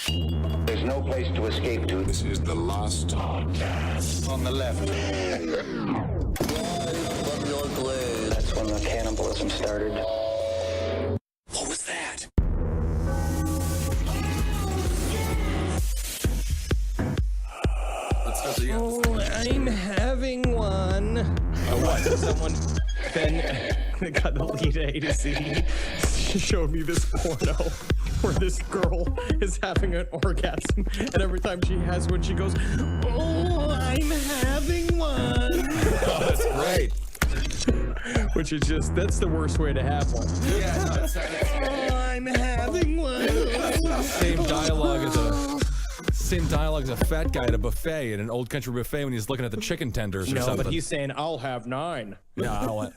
There's no place to escape to. This is the last podcast. On the left. From your glade. That's when the cannibalism started. What was that? Let's start the Oh, I'm having one. Oh, what? Someone then got the lead A to Z. She showed me this porno where this girl is having an orgasm, and every time she has one, she goes, "Oh, I'm having one." Oh, that's great. Which is just, that's the worst way to have one. Yeah, no, it's Oh, I'm having one. Same dialogue as a fat guy at a buffet in an old country buffet when he's looking at the chicken tenders or No, something. but he's saying, "I'll have 9." No, I don't want.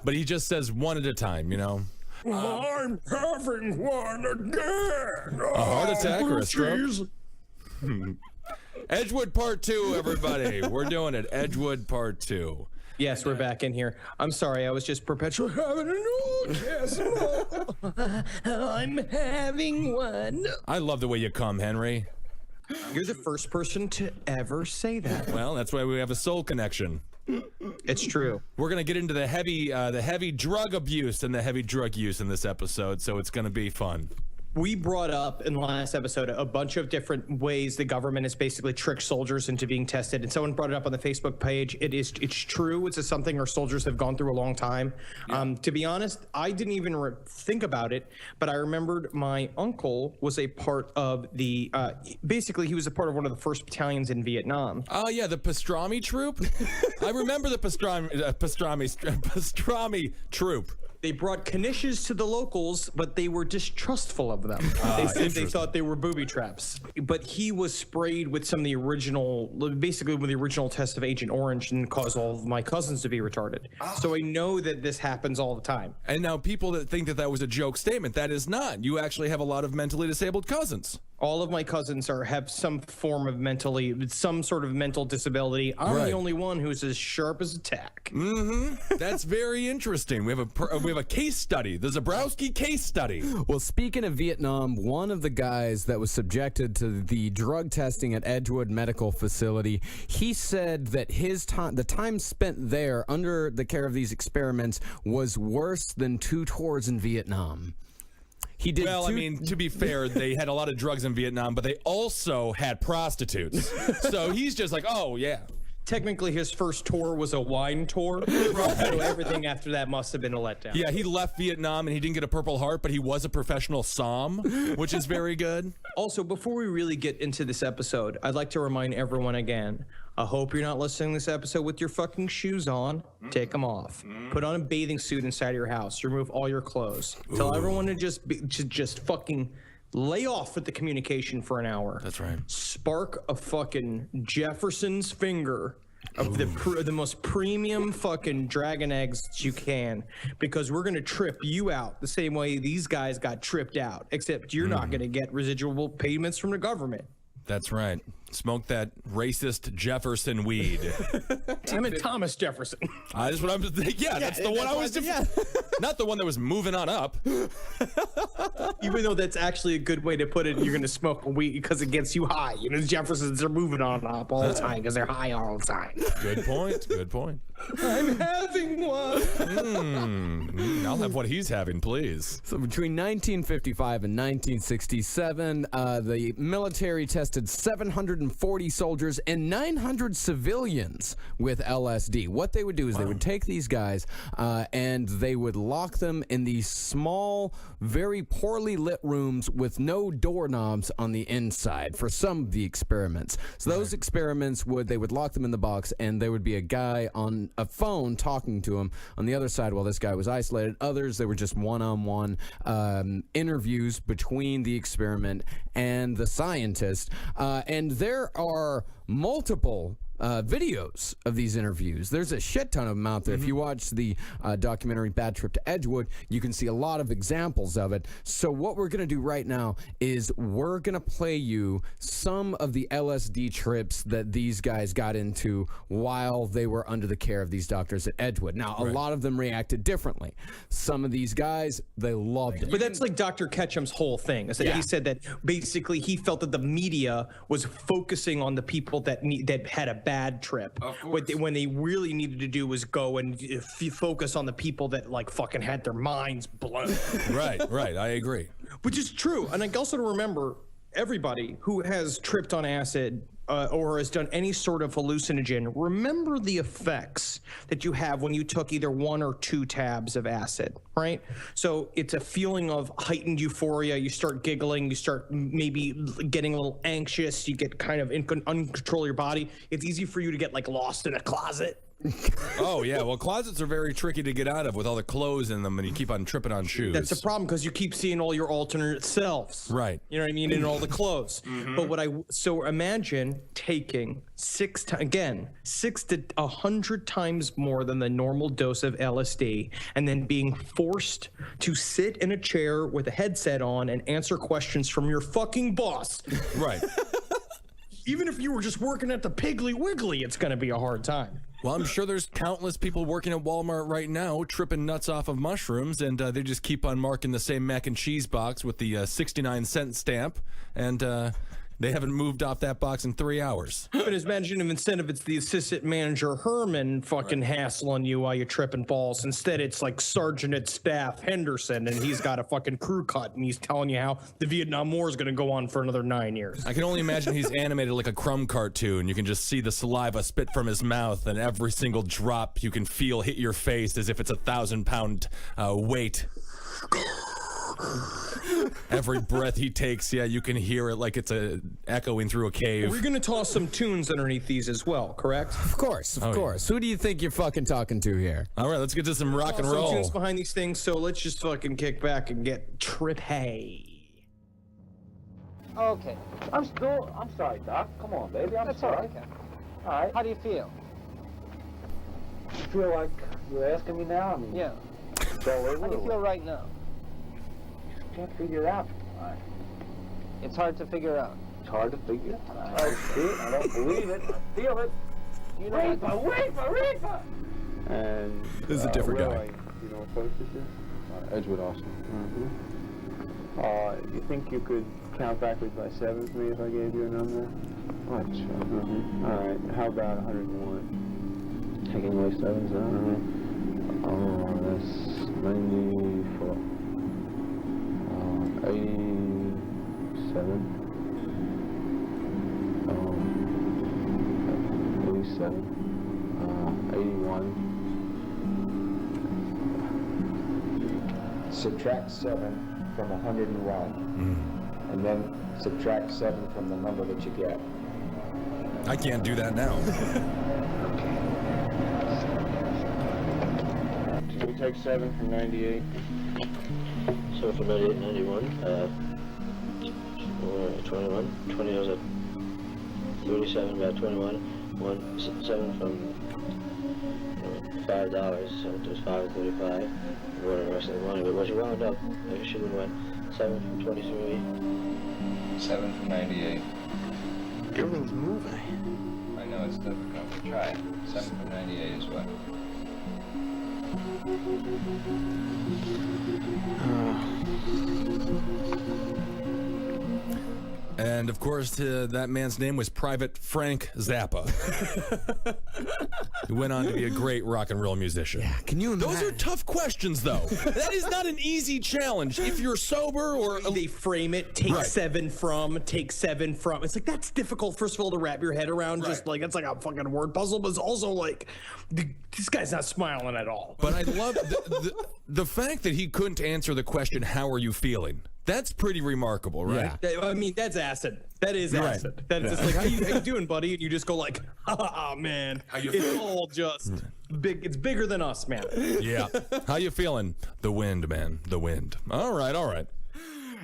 But he just says one at a time, you know. I'm having one again. A heart attack or a stroke? Cheese. Edgewood Part 2, everybody. We're doing it. Edgewood Part 2. Yes, we're back in here. I'm sorry, I was just perpetually having an orgasm. I'm having one. I love the way you come, Henry. You're the first person to ever say that. Well, that's why we have a soul connection. It's true. We're gonna get into the heavy drug abuse and the heavy drug use in this episode, so it's gonna be fun. We brought up in the last episode a bunch of different ways the government has basically tricked soldiers into being tested, and someone brought it up on the Facebook page. It's true. It's something our soldiers have gone through a long time. Yeah. To be honest, I didn't even think about it, but I remembered my uncle was a part of the. Basically, he was a part of one of the first battalions in Vietnam. Oh yeah, the pastrami troop. I remember the pastrami troop. They brought knishes to the locals, but they were distrustful of them. They said they thought they were booby traps. But he was sprayed with some of the original, basically with the original test of Agent Orange, and caused all of my cousins to be retarded. So I know that this happens all the time. And now people that think that was a joke statement, that is not. You actually have a lot of mentally disabled cousins. All of my cousins have some form of some sort of mental disability. I'm the only one who's as sharp as a tack. Mm-hmm. That's very interesting. We have a case study, the Zabrowski case study. Well, speaking of Vietnam, one of the guys that was subjected to the drug testing at Edgewood Medical Facility, he said that the time spent there under the care of these experiments was worse than 2 tours in Vietnam. I mean, to be fair, they had a lot of drugs in Vietnam, but they also had prostitutes. So he's just like, oh, yeah. Technically, his first tour was a wine tour. So everything after that must have been a letdown. Yeah, he left Vietnam and he didn't get a Purple Heart, but he was a professional som, which is very good. Also, before we really get into this episode, I'd like to remind everyone again, I hope you're not listening to this episode with your fucking shoes on. Take them off. Put on a bathing suit inside your house. Remove all your clothes. Tell everyone to just fucking lay off with the communication for an hour. That's right. Spark a fucking Jefferson's finger of the most premium fucking dragon eggs that you can, because we're going to trip you out the same way these guys got tripped out, except you're not going to get residual payments from the government. That's right. Smoke that racist Jefferson weed. Damn it, Thomas Jefferson. That's what I'm thinking. Yeah, that's the one I was. Not the one that was moving on up. Even though that's actually a good way to put it, you're going to smoke weed because it gets you high. You know, the Jeffersons are moving on up all the time because they're high all the time. Good point. Good point. I'm having one. I'll have what he's having, please. So between 1955 and 1967, the military tested 740 soldiers and 900 civilians with LSD. What they would do is they would take these guys and they would lock them in these small, very poorly lit rooms with no doorknobs on the inside for some of the experiments. So those experiments they would lock them in the box, and there would be a guy on a phone talking to him on the other side while this guy was isolated. Others, they were just one-on-one interviews between the experiment and the scientist. And there are multiple videos of these interviews. There's a shit ton of them out there. If you watch the documentary Bad Trip to Edgewood, you can see a lot of examples of it. So what we're going to do right now is we're going to play you some of the LSD trips that these guys got into while they were under the care of these doctors at Edgewood. Now, a lot of them reacted differently. Some of these guys, they loved it. But that's like Dr. Ketchum's whole thing. Is that he said that basically he felt that the media was focusing on the people that had a bad trip. When they really needed to do was go and focus on the people that like fucking had their minds blown. Right. I agree. Which is true. And I also remember everybody who has tripped on acid or has done any sort of hallucinogen, remember the effects that you have when you took either 1 or 2 tabs of acid, right? So it's a feeling of heightened euphoria. You start giggling. You start maybe getting a little anxious. You get kind of uncontrol your body. It's easy for you to get like lost in a closet. Oh, yeah. Well, closets are very tricky to get out of with all the clothes in them, and you keep on tripping on shoes. That's the problem because you keep seeing all your alternate selves. Right. You know what I mean? In all the clothes. But so imagine taking 6 to 100 times more than the normal dose of LSD and then being forced to sit in a chair with a headset on and answer questions from your fucking boss. Right. Even if you were just working at the Piggly Wiggly, it's going to be a hard time. Well, I'm sure there's countless people working at Walmart right now tripping nuts off of mushrooms, and they just keep on marking the same mac and cheese box with the 69-cent stamp, and they haven't moved off that box in 3 hours. But imagine if instead of it's the assistant manager Herman fucking hassling you while you're tripping balls, instead it's like Sergeant at Staff Henderson, and he's got a fucking crew cut, and he's telling you how the Vietnam War is going to go on for another 9 years. I can only imagine he's animated like a Crumb cartoon. You can just see the saliva spit from his mouth, and every single drop you can feel hit your face as if it's 1,000-pound weight. Every breath he takes, you can hear it like it's echoing through a cave. We're going to toss some tunes underneath these as well, correct? Of course. Who do you think you're fucking talking to here? All right, let's get to some rock and Some roll. tunes behind these things, so let's just fucking kick back and get trippy. Okay. I'm sorry, Doc. Come on, baby. I'm That's all sorry. right. All right. How do you feel? You feel like you're asking me now? I mean, Yeah. it's all over. How do you feel right now? Can't figure it out. It's hard to figure out. It's hard to figure. I see it. I don't believe it. I feel it. You know Reaper! And This is a different where guy. are you? You know what place this is? Edgewood, Austin. You think you could count backwards by 7 for me if I gave you a number? What? All right. How about 101? Taking away 7s, Oh, that's 94. 87. 87. 81. Subtract 7 from 101, and then subtract 7 from the number that you get. I can't do that now. Can we take 7 from 98? 7 from 98, 91, 21, 20 was at 37, about 21, 7 from $5, so it was $5.35, whatever the rest of the money, but what you round up, you should have went 7 from 23. 7 from 98. Everything's moving. I know it's difficult, but try it. 7 from 98 is what? And of course, that man's name was Private Frank Zappa, who went on to be a great rock and roll musician. Yeah, can you imagine? Those are tough questions, though. That is not an easy challenge. If you're sober or They frame it, take 7 from, take 7 from. It's like, that's difficult, first of all, to wrap your head around. Just like, it's like a fucking word puzzle, but it's also like, this guy's not smiling at all. But I love the fact that he couldn't answer the question, "How are you feeling?" That's pretty remarkable, right? Yeah. I mean, that's acid. That is Right. acid. That is just like, how you doing, buddy? And you just go like, man, it's all just big. It's bigger than us, man. Yeah. How you feeling? The wind, man. The wind. All right.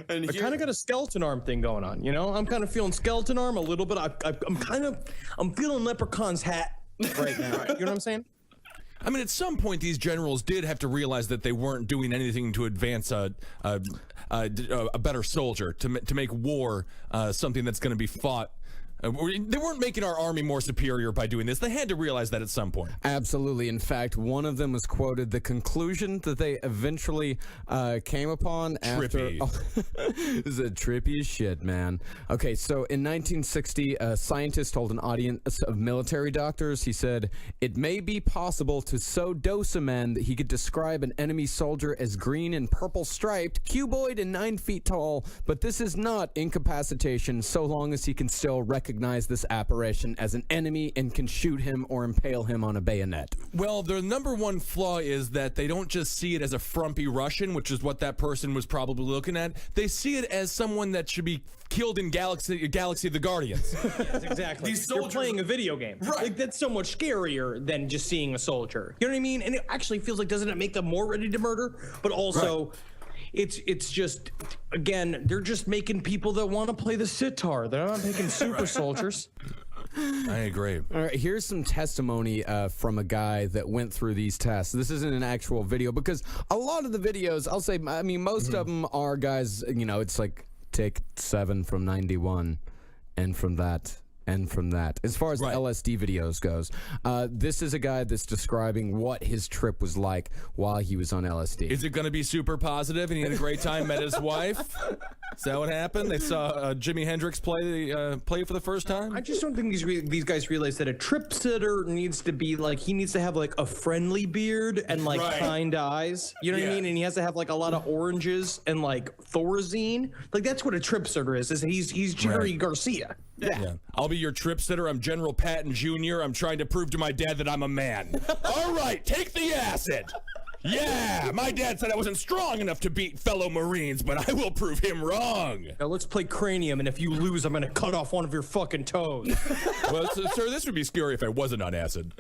I kind of got a skeleton arm thing going on, you know? I'm kind of feeling skeleton arm a little bit. I'm feeling Leprechaun's hat right now. You know what I'm saying? I mean, at some point, these generals did have to realize that they weren't doing anything to advance a better soldier, to make war something that's going to be fought. They weren't making our army more superior by doing this. They had to realize that at some point. Absolutely. In fact, one of them was quoted, the conclusion that they eventually came upon Trippy. This is a trippy as shit, man. Okay, so in 1960, a scientist told an audience of military doctors, he said, it may be possible to so dose a man that he could describe an enemy soldier as green and purple striped, cuboid and 9 feet tall, but this is not incapacitation so long as he can still recognize this apparition as an enemy and can shoot him or impale him on a bayonet. Well, their number one flaw is that they don't just see it as a frumpy Russian, which is what that person was probably looking at. They see it as someone that should be killed in Galaxy of the Guardians. Yes, exactly. You're playing a video game. Right. Like, that's so much scarier than just seeing a soldier. You know what I mean? And it actually feels like, doesn't it make them more ready to murder? But also... Right. It's just, again, they're just making people that want to play the sitar. They're not making super soldiers. I agree. All right, here's some testimony from a guy that went through these tests. This isn't an actual video because a lot of the videos, I'll say, I mean, most of them are guys, you know, it's like take 7 from 91 and from that. And from that, as far as the LSD videos goes, this is a guy that's describing what his trip was like while he was on LSD. Is it going to be super positive and he had a great time, met his wife? Is that what happened? They saw Jimi Hendrix play for the first time? I just don't think these guys realize that a trip sitter needs to be like, he needs to have like a friendly beard and like kind eyes. You know what I mean? And he has to have like a lot of oranges and like Thorazine. Like that's what a trip sitter is he's Jerry Garcia. Yeah. I'll be your trip sitter. I'm General Patton Jr. I'm trying to prove to my dad that I'm a man. All right, take the acid. Yeah, my dad said I wasn't strong enough to beat fellow Marines, but I will prove him wrong. Now let's play Cranium, and if you lose, I'm gonna cut off one of your fucking toes. Well, sir, this would be scary if I wasn't on acid.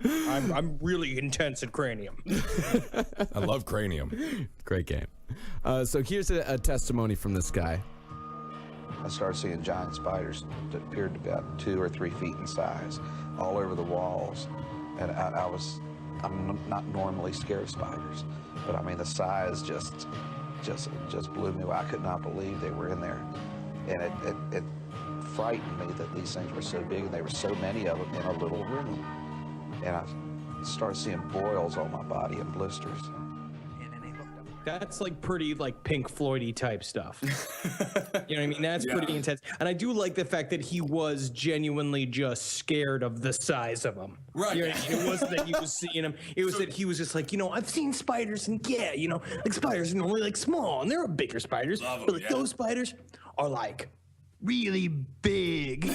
I'm really intense at Cranium. I love Cranium. Great game. So here's a testimony from this guy. I started seeing giant spiders that appeared to be about 2 or 3 feet in size all over the walls. And I'm not normally scared of spiders, but I mean, the size just blew me away. I could not believe they were in there. And it frightened me that these things were so big and there were so many of them in a little room. And I started seeing boils on my body and blisters. That's like pretty like Pink Floyd-y type stuff. You know what I mean? That's pretty intense. And I do like the fact that he was genuinely just scared of the size of them. Right. You know, it wasn't that he was seeing them. It was that he was just like, you know, I've seen spiders and you know, like spiders are normally like small and there are bigger spiders. But like those spiders are like really big.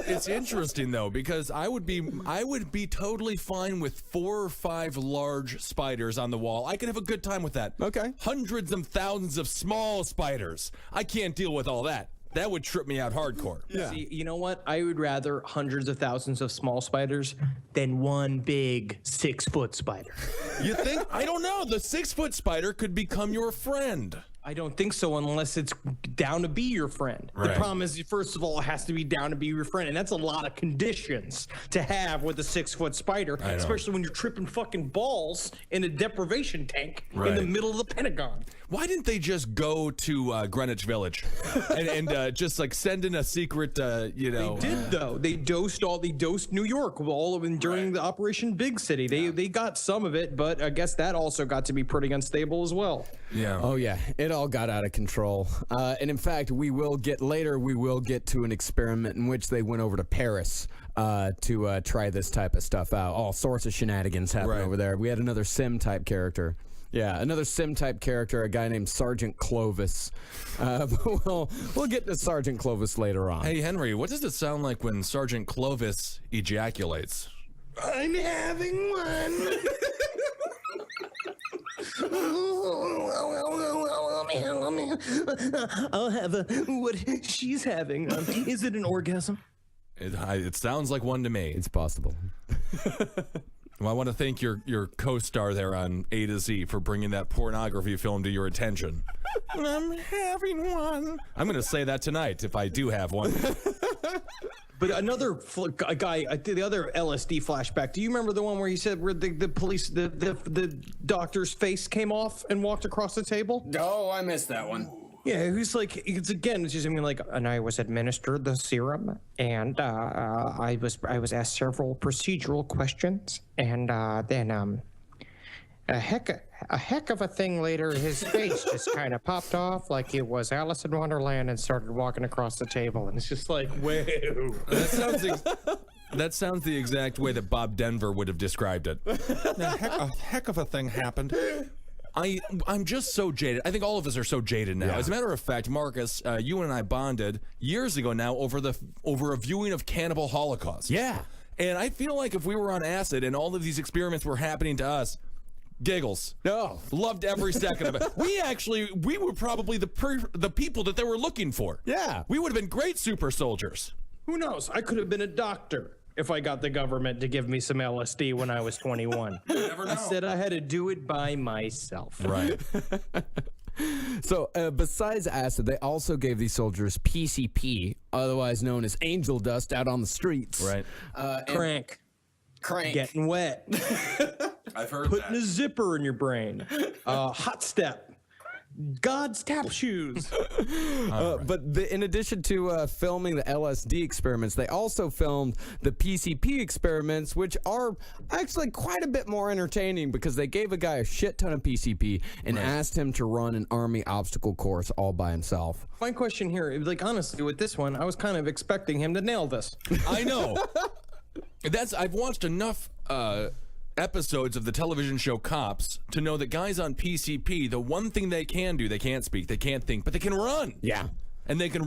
It's interesting though, because I would be totally fine with 4 or 5 large spiders on the wall. I could have a good time with that. Okay. Hundreds of thousands of small spiders. I can't deal with all that. That would trip me out hardcore. Yeah. See, you know what? I would rather hundreds of thousands of small spiders than one big 6-foot spider. You think? I don't know. The 6-foot spider could become your friend. I don't think so unless it's down to be your friend. Right. The problem is, first of all, it has to be down to be your friend. And that's a lot of conditions to have with a 6-foot spider, especially when you're tripping fucking balls in a deprivation tank in the middle of the Pentagon. Why didn't they just go to Greenwich Village and just like send in a secret, you know? They did though. They dosed New York all of them during the Operation Big City. They got some of it, but I guess that also got to be pretty unstable as well. Yeah. Oh yeah, it all got out of control. And in fact, we will get to an experiment in which they went over to Paris to try this type of stuff out. All sorts of shenanigans happened over there. We had another sim type character. Yeah, another sim-type character, a guy named Sergeant Clovis. We'll get to Sergeant Clovis later on. Hey, Henry, what does it sound like when Sergeant Clovis ejaculates? I'm having one. I'll have what she's having. Is it an orgasm? It sounds like one to me. It's possible. Well, I want to thank your co-star there on A to Z for bringing that pornography film to your attention. I'm having one. I'm going to say that tonight if I do have one. But another guy, the other LSD flashback. Do you remember the one where he said where the police, the doctor's face came off and walked across the table? Oh, I missed that one. Yeah, he's like, it's just, I mean, like, and I was administered the serum, and I was asked several procedural questions, and then a heck of a thing later, his face just kind of popped off like it was Alice in Wonderland and started walking across the table, and it's just like, whoa. That sounds the exact way that Bob Denver would have described it. A heck of a thing happened. I'm just so jaded. I think all of us are so jaded now. Yeah. As a matter of fact, Marcus, you and I bonded years ago now over a viewing of Cannibal Holocaust. Yeah. And I feel like if we were on acid and all of these experiments were happening to us, giggles. No. Loved every second of it. We were probably the people that they were looking for. Yeah. We would have been great super soldiers. Who knows? I could have been a doctor if I got the government to give me some LSD when I was 21. You never know. I said I had to do it by myself. Right. So, besides acid, they also gave these soldiers PCP, otherwise known as angel dust, out on the streets. Right. Crank. Getting wet. I've heard Putting a zipper in your brain. Hot step. God's tap shoes. But in addition to filming the LSD experiments, they also filmed the PCP experiments, which are actually quite a bit more entertaining because they gave a guy a shit ton of PCP and asked him to run an army obstacle course all by himself. My question here, like honestly, with this one, I was kind of expecting him to nail this. I know. I've watched enough episodes of the television show Cops to know that guys on PCP, the one thing they can do, they can't speak, they can't think, but they can run. Yeah. And they can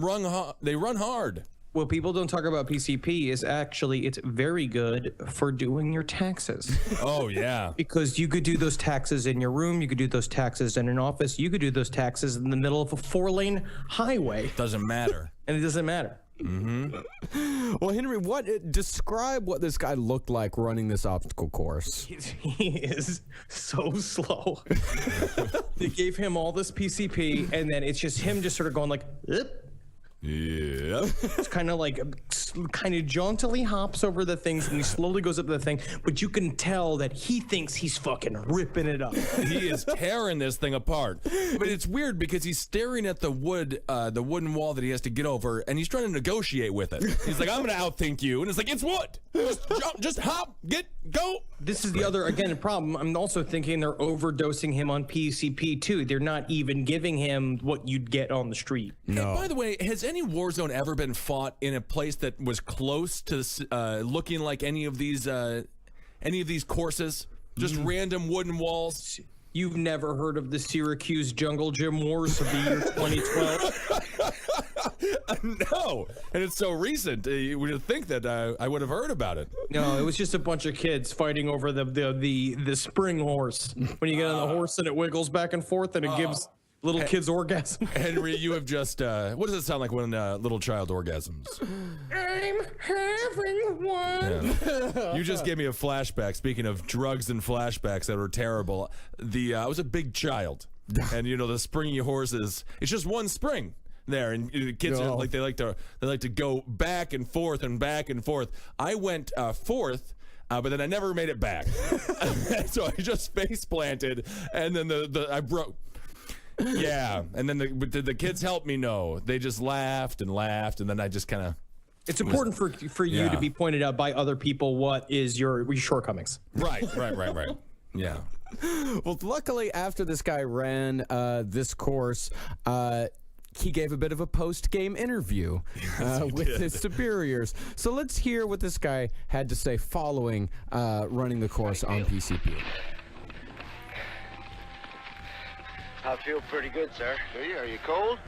they run hard. What people don't talk about PCP is actually it's very good for doing your taxes. Oh, yeah. Because you could do those taxes in your room, you could do those taxes in an office, you could do those taxes in the middle of a 4-lane highway. Doesn't matter. And it doesn't matter. Mm-hmm. Well, Henry, describe what this guy looked like running this obstacle course. He is so slow. They gave him all this PCP, and then it's just him just sort of going like, yeah. It's kind of jauntily hops over the things, and he slowly goes up to the thing, but you can tell that he thinks he's fucking ripping it up. He is tearing this thing apart. But it's weird because he's staring at the wooden wall that he has to get over, and he's trying to negotiate with it. He's like, I'm going to outthink you. And it's like, it's wood. Just jump, just hop, go. This is the other, again, problem. I'm also thinking they're overdosing him on PCP, too. They're not even giving him what you'd get on the street. No. And by the way, has any war zone ever been fought in a place that was close to looking like any of these courses? Just random wooden walls? You've never heard of the Syracuse Jungle Gym Wars of the year 2012? No, and it's so recent. You would think that I would have heard about it. No, it was just a bunch of kids fighting over the spring horse. When you get on the horse and it wiggles back and forth and it gives little kids orgasm. Henry, you have just what does it sound like when a little child orgasms? I'm having one. Yeah. You just gave me a flashback. Speaking of drugs and flashbacks that were terrible, I was a big child, and the springy horses. It's just one spring there, and the kids are like they like to go back and forth and back and forth. I went fourth. But then I never made it back. So I just face planted, and then I broke. Yeah, and then the kids helped me. No, they just laughed, and then I just kind of. It's important for you to be pointed out by other people what is your shortcomings. Right. Yeah. Well, luckily, after this guy ran this course, he gave a bit of a post-game interview with his superiors. So let's hear what this guy had to say following running the course on PCP. I feel pretty good, sir. Do you? Are you cold?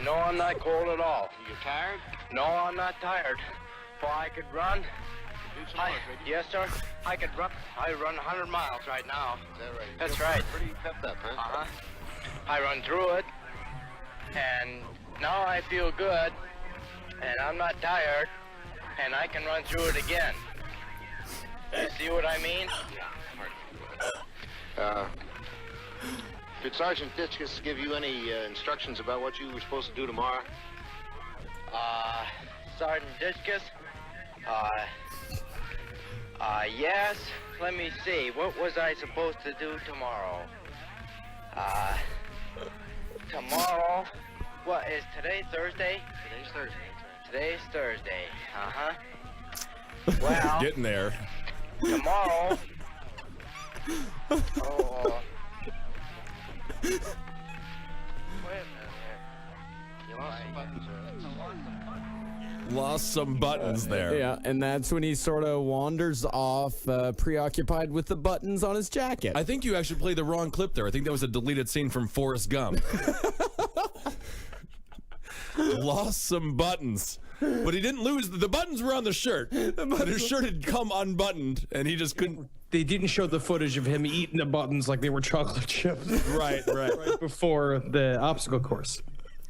No, I'm not cold at all. Are you tired? No, I'm not tired. If I could run. Yes, sir. I could run. I run 100 miles right now. Is that right? That's right. Pretty pepped up, huh? Uh-huh. I run through it, and now I feel good, and I'm not tired, and I can run through it again. You see what I mean? Did Sergeant Ditchkus give you any instructions about what you were supposed to do tomorrow? Sergeant Ditchkus? Yes. Let me see. What was I supposed to do tomorrow? Tomorrow? What, is today Thursday? Today's Thursday. Today's Thursday. Uh-huh. Well, Getting there. tomorrow... Oh, wait a minute here. You lost some buttons, Lost some buttons there. Yeah, and that's when he sort of wanders off, preoccupied with the buttons on his jacket. I think you actually played the wrong clip there. I think that was a deleted scene from Forrest Gump. Lost some buttons. But he didn't lose. The buttons were on the shirt. But his shirt had come unbuttoned, and he just couldn't. They didn't show the footage of him eating the buttons like they were chocolate chips. Right. Right before the obstacle course.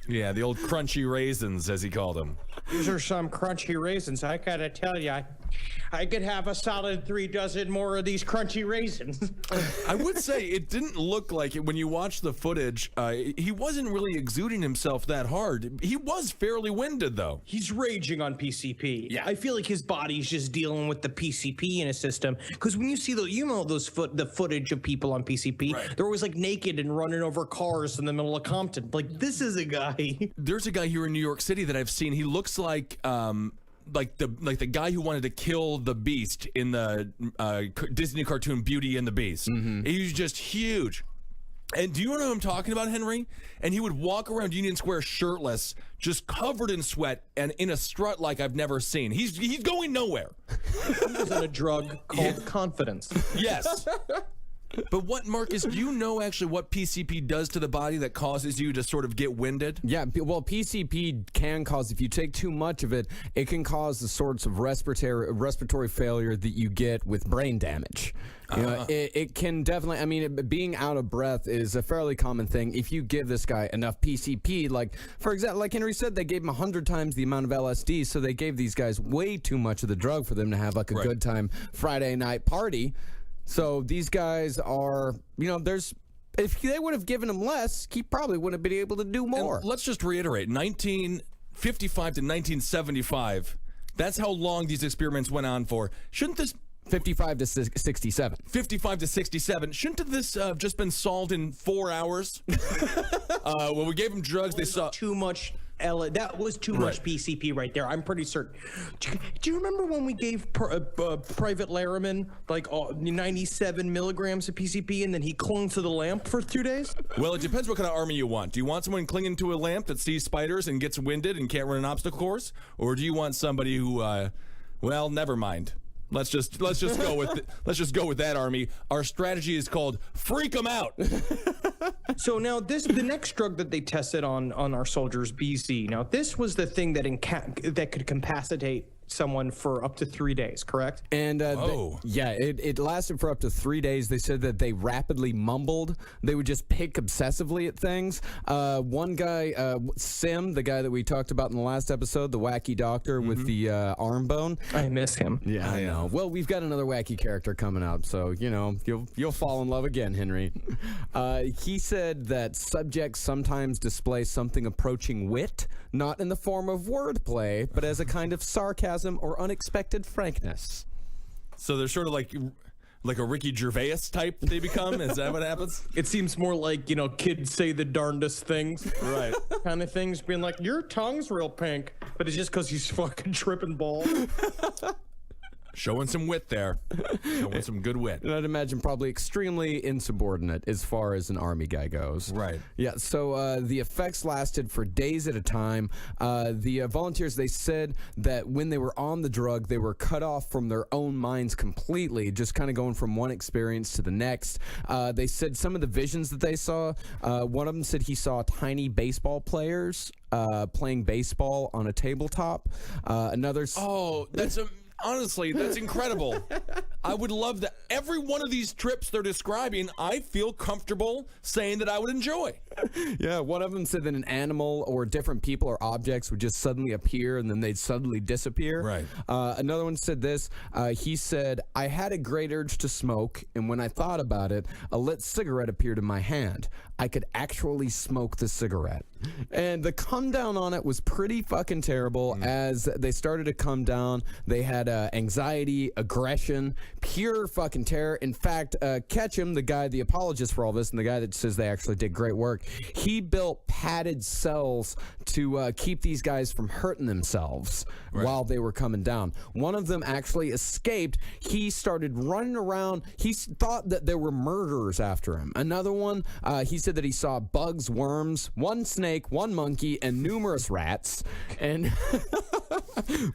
Yeah, the old crunchy raisins, as he called them. These are some crunchy raisins. I gotta tell you, I could have a solid 3 dozen more of these crunchy raisins. I would say it didn't look like it when you watch the footage. He wasn't really exuding himself that hard. He was fairly winded, though. He's raging on PCP. Yeah. I feel like his body's just dealing with the PCP in his system. Because when you see the footage of people on PCP, Right. they're always like naked and running over cars in the middle of Compton. Like, this is a guy. There's a guy here in New York City that I've seen. He looks like the guy who wanted to kill the Beast in the Disney cartoon Beauty and the Beast. Mm-hmm. He's just huge. And do you know what I'm talking about, Henry? And he would walk around Union Square shirtless, just covered in sweat and in a strut like I've never seen. He's going nowhere. He was on a drug called confidence. Yes. But what, Marcus, do you know actually what PCP does to the body that causes you to sort of get winded? Yeah, well, PCP can cause, if you take too much of it, it can cause the sorts of respiratory failure that you get with brain damage. You know, it can definitely, I mean, being out of breath is a fairly common thing. If you give this guy enough PCP, like, for example, like Henry said, they gave him 100 times the amount of LSD, so they gave these guys way too much of the drug for them to have, like, a good time Friday night party. So these guys are, if they would have given him less, he probably wouldn't have been able to do more. And let's just reiterate, 1955 to 1975, that's how long these experiments went on for. Shouldn't this... 55 to 67. 55 to 67. Shouldn't this have just been solved in 4 hours? When we gave them drugs, they saw... Too much... that was too much PCP right there. I'm pretty certain. Do you remember when we gave Private Larriman like 97 milligrams of PCP and then he clung to the lamp for 2 days? Well, it depends what kind of army you want. Do you want someone clinging to a lamp that sees spiders and gets winded and can't run an obstacle course, or do you want somebody who, well, never mind. Let's just go with that army. Our strategy is called freak 'em out. So now the next drug that they tested on our soldiers, BC. Now this was the thing that that could incapacitate someone for up to 3 days, correct? And it lasted for up to 3 days. They said that they rapidly mumbled. They would just pick obsessively at things. One guy, Sim, the guy that we talked about in the last episode, the wacky doctor with the arm bone. I miss him. Yeah, I know. Well, we've got another wacky character coming out, so you'll fall in love again, Henry. He said that subjects sometimes display something approaching wit, not in the form of wordplay, but as a kind of sarcasm or unexpected frankness. So they're sort of like a Ricky Gervais type they become? Is that what happens? It seems more like, kids say the darndest things. Right. Kind of things, being like, your tongue's real pink, but it's just because he's fucking tripping balls. Showing some wit there. Showing some good wit. And I'd imagine probably extremely insubordinate as far as an army guy goes. Right. Yeah, so the effects lasted for days at a time. The volunteers, they said that when they were on the drug, they were cut off from their own minds completely, just kind of going from one experience to the next. They said some of the visions that they saw, one of them said he saw tiny baseball players playing baseball on a tabletop. Another... Oh, honestly, that's incredible. I would love that. Every one of these trips they're describing, I feel comfortable saying that I would enjoy. Yeah, one of them said that an animal or different people or objects would just suddenly appear and then they'd suddenly disappear. Right. Another one said this. He said, I had a great urge to smoke, and when I thought about it, a lit cigarette appeared in my hand. I could actually smoke the cigarette. And the come down on it was pretty fucking terrible. As they started to come down, they had anxiety, aggression, pure fucking terror. In fact, Ketchum, the guy, the apologist for all this, and the guy that says they actually did great work, he built padded cells to keep these guys from hurting themselves while they were coming down. One of them actually escaped. He started running around. He thought that there were murderers after him. Another one, he said that he saw bugs, worms, one snake, one monkey, and numerous rats. And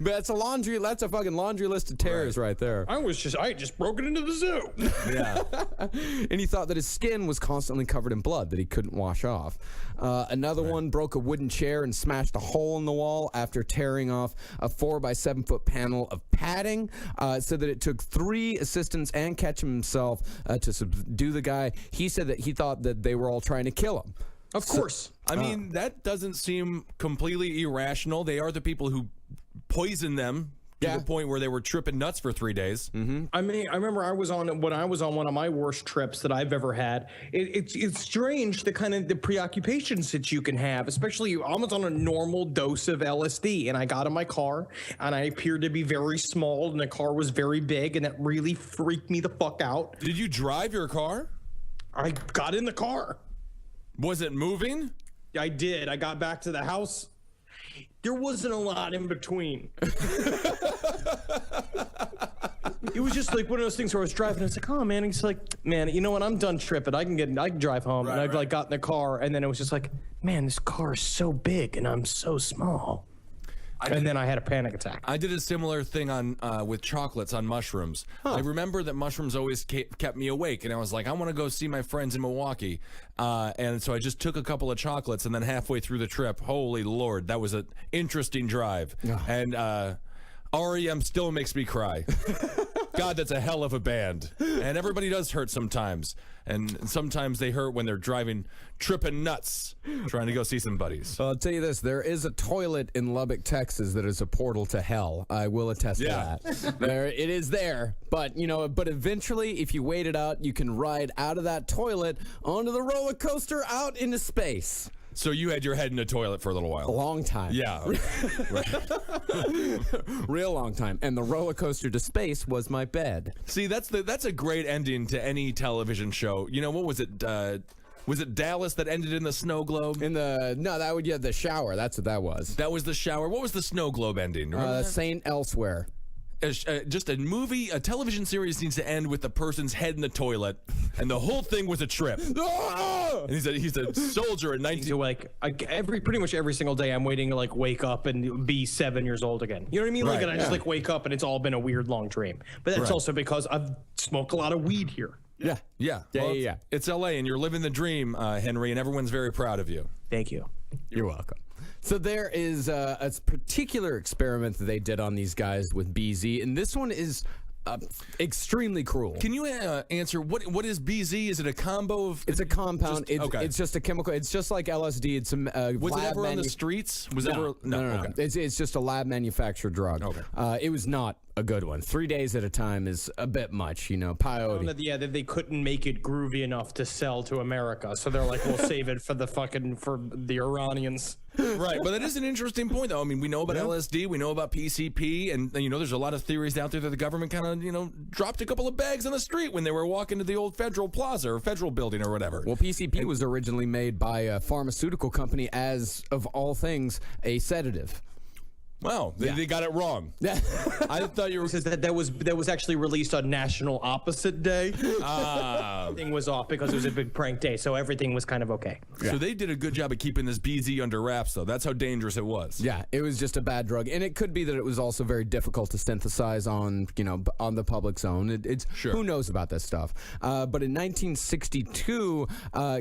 that's a fucking laundry list of terrors right there. I had just broken into the zoo. Yeah. And he thought that his skin was constantly covered in blood that he couldn't wash off. Another one broke a wooden chair and smashed a hole in the wall after tearing off a 4 by 7 foot panel of padding. Said that it took 3 assistants and Ketchum himself to subdue the guy. He said that he thought that they were all trying to kill him. Of course. I mean, that doesn't seem completely irrational. They are the people who poisoned them to the point where they were tripping nuts for 3 days. Mm-hmm. I mean, I remember when I was on one of my worst trips that I've ever had. It's strange the kind of the preoccupations that you can have, especially I was on a normal dose of LSD, and I got in my car, and I appeared to be very small, and the car was very big, and that really freaked me the fuck out. Did you drive your car? I got in the car. Was it moving? I did. I got back to the house. There wasn't a lot in between. It was just like one of those things where I was driving. It's like, oh man, it's like, man, you know what? I'm done tripping. I can drive home. And I like got in the car, and then it was just like, man, this car is so big, and I'm so small. And then I had a panic attack. I did a similar thing on with chocolates on mushrooms. I remember that mushrooms always kept me awake, and I was like, I want to go see my friends in Milwaukee. And so I just took a couple of chocolates, and then halfway through the trip, holy Lord, that was an interesting drive. And REM still makes me cry. God, that's a hell of a band. And everybody does hurt sometimes. And sometimes they hurt when they're driving, tripping nuts, trying to go see some buddies. I'll tell you this, there is a toilet in Lubbock, Texas that is a portal to hell. I will attest to that. It is there. But, but eventually, if you wait it out, you can ride out of that toilet onto the roller coaster out into space. So you had your head in the toilet for a little while. A long time. Yeah. Real long time. And the roller coaster to space was my bed. See, that's a great ending to any television show. You know, what was it? Was it Dallas that ended in the snow globe? The shower. That's what that was. That was the shower. What was the snow globe ending? Saint Elsewhere. Just a movie, a television series needs to end with the person's head in the toilet, and the whole thing was a trip. And he's a soldier in 19. So pretty much every single day, I'm waiting to wake up and be 7 years old again. You know what I mean? Right, and I just wake up and it's all been a weird long dream. But that's also because I've smoked a lot of weed here. Yeah. It's LA, and you're living the dream, Henry, and everyone's very proud of you. Thank you. You're welcome. So there is a particular experiment that they did on these guys with BZ, and this one is extremely cruel. Can you answer what is BZ? Is it a combo of? It's a compound. It's just a chemical. It's just like LSD. It's a was it ever on the streets? Was no, ever no. Okay. It's just a lab manufactured drug. Okay. It was not a good one. 3 days at a time is a bit much, peyote. They couldn't make it groovy enough to sell to America, so they're like, we'll save it for the Iranians. Right, but that is an interesting point, though. I mean, we know about LSD, we know about PCP, and there's a lot of theories out there that the government kind of dropped a couple of bags on the street when they were walking to the old Federal Plaza or Federal Building or whatever. Well, PCP was originally made by a pharmaceutical company as, of all things, a sedative. Wow, they got it wrong. I thought you were says that was actually released on National Opposite Day. Everything was off because it was a big prank day, so everything was kind of okay. So they did a good job of keeping this BZ under wraps, though. That's how dangerous it was. Yeah, it was just a bad drug, and it could be that it was also very difficult to synthesize on the public zone. It's who knows about this stuff. But in 1962,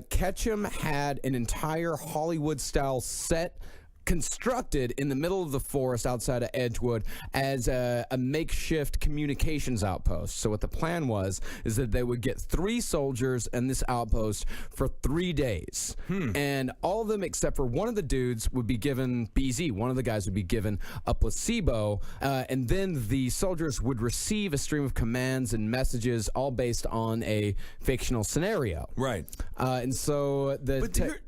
Ketchum had an entire Hollywood-style set constructed in the middle of the forest outside of Edgewood as a makeshift communications outpost. So what the plan was is that they would get 3 soldiers in this outpost for 3 days. And all of them except for one of the dudes would be given BZ. One of the guys would be given a placebo. And then the soldiers would receive a stream of commands and messages all based on a fictional scenario. Right. And so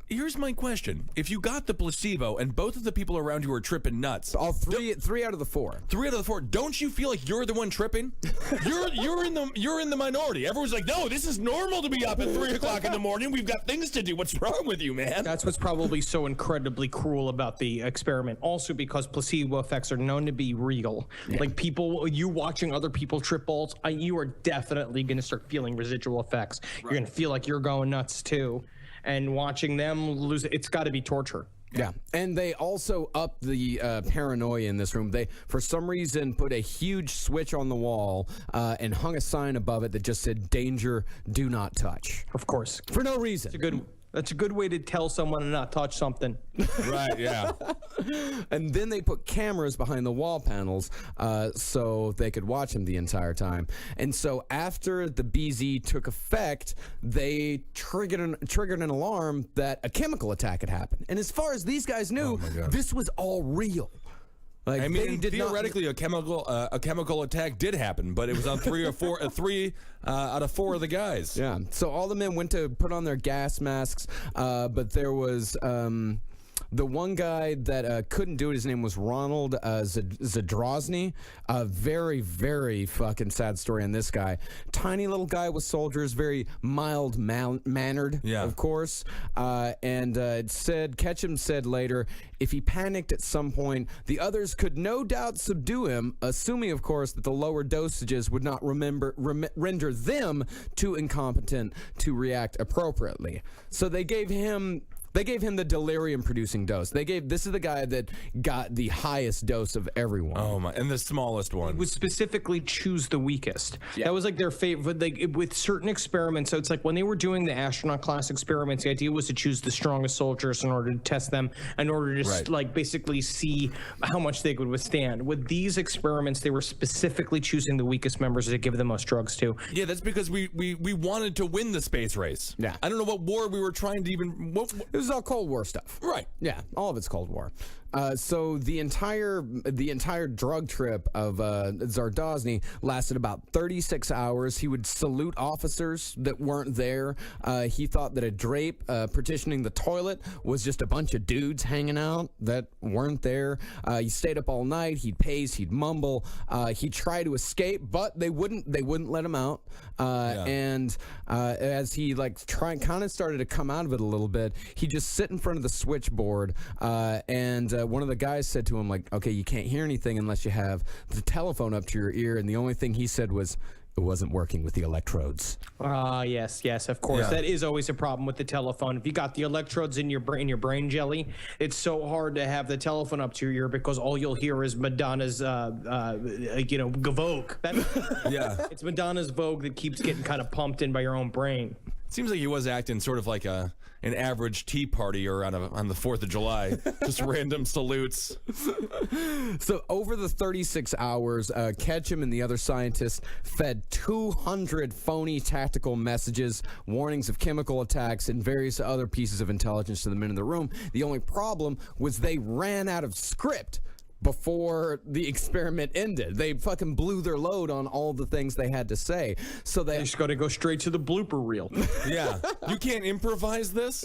here's my question. If you got the placebo and both of the people around you are tripping nuts. All three out of the 4. 3 out of the 4. Don't you feel like you're the one tripping? You're in the minority. Everyone's like, no, this is normal to be up at 3 o'clock in the morning. We've got things to do. What's wrong with you, man? That's what's probably so incredibly cruel about the experiment. Also because placebo effects are known to be real. Yeah. Like you watching other people trip balls, you are definitely going to start feeling residual effects. Right. You're going to feel like you're going nuts too. And watching them lose it, it's got to be torture. Yeah, and they also upped the paranoia in this room. They, for some reason, put a huge switch on the wall and hung a sign above it that just said, "Danger, do not touch." Of course. For no reason. That's a good way to tell someone to not touch something. Right, yeah. And then they put cameras behind the wall panels so they could watch them the entire time. And so after the BZ took effect, they triggered an alarm that a chemical attack had happened. And as far as these guys knew, this was all real. Like, I mean, theoretically, a chemical attack did happen, but it was on 3 out of 4 of the guys. Yeah. So all the men went to put on their gas masks, but there was the one guy that couldn't do it. His name was Ronald Zadrozny. A very, very fucking sad story on this guy. Tiny little guy with soldiers, very mild-mannered, of course. And Ketchum said later, if he panicked at some point, the others could no doubt subdue him, assuming, of course, that the lower dosages would not render them too incompetent to react appropriately. So they gave him the delirium-producing dose. This is the guy that got the highest dose of everyone. Oh my! And the smallest one. Would specifically choose the weakest. Yeah. That was like their favorite. Like with certain experiments, so it's like when they were doing the astronaut class experiments, the idea was to choose the strongest soldiers in order to test them, in order to like basically see how much they could withstand. With these experiments, they were specifically choosing the weakest members to give the most drugs to. Yeah, that's because we wanted to win the space race. Yeah. I don't know what war we were trying to even. It was all Cold War stuff. Right. Yeah, all of it's Cold War. So the entire drug trip of Zadrozny lasted about 36 hours. He would salute officers that weren't there. He thought that a drape partitioning the toilet was just a bunch of dudes hanging out that weren't there. He stayed up all night. He'd pace. He'd mumble. He'd try to escape, but they wouldn't let him out. And as he kind of started to come out of it a little bit, he'd just sit in front of the switchboard and one of the guys said to him, like, okay, you can't hear anything unless you have the telephone up to your ear. And the only thing he said was, it wasn't working with the electrodes. Yes, of course. Yeah. That is always a problem with the telephone. If you got the electrodes in your brain jelly, it's so hard to have the telephone up to your ear because all you'll hear is Madonna's, Vogue. It's Madonna's Vogue that keeps getting kind of pumped in by your own brain. Seems like he was acting sort of like an average tea party or on the 4th of July. Just random salutes. So over the 36 hours, Ketchum and the other scientists fed 200 phony tactical messages, warnings of chemical attacks, and various other pieces of intelligence to the men in the room. The only problem was they ran out of script before the experiment ended. They fucking blew their load on all the things they had to say. So they just got to go straight to the blooper reel. Yeah. You can't improvise this?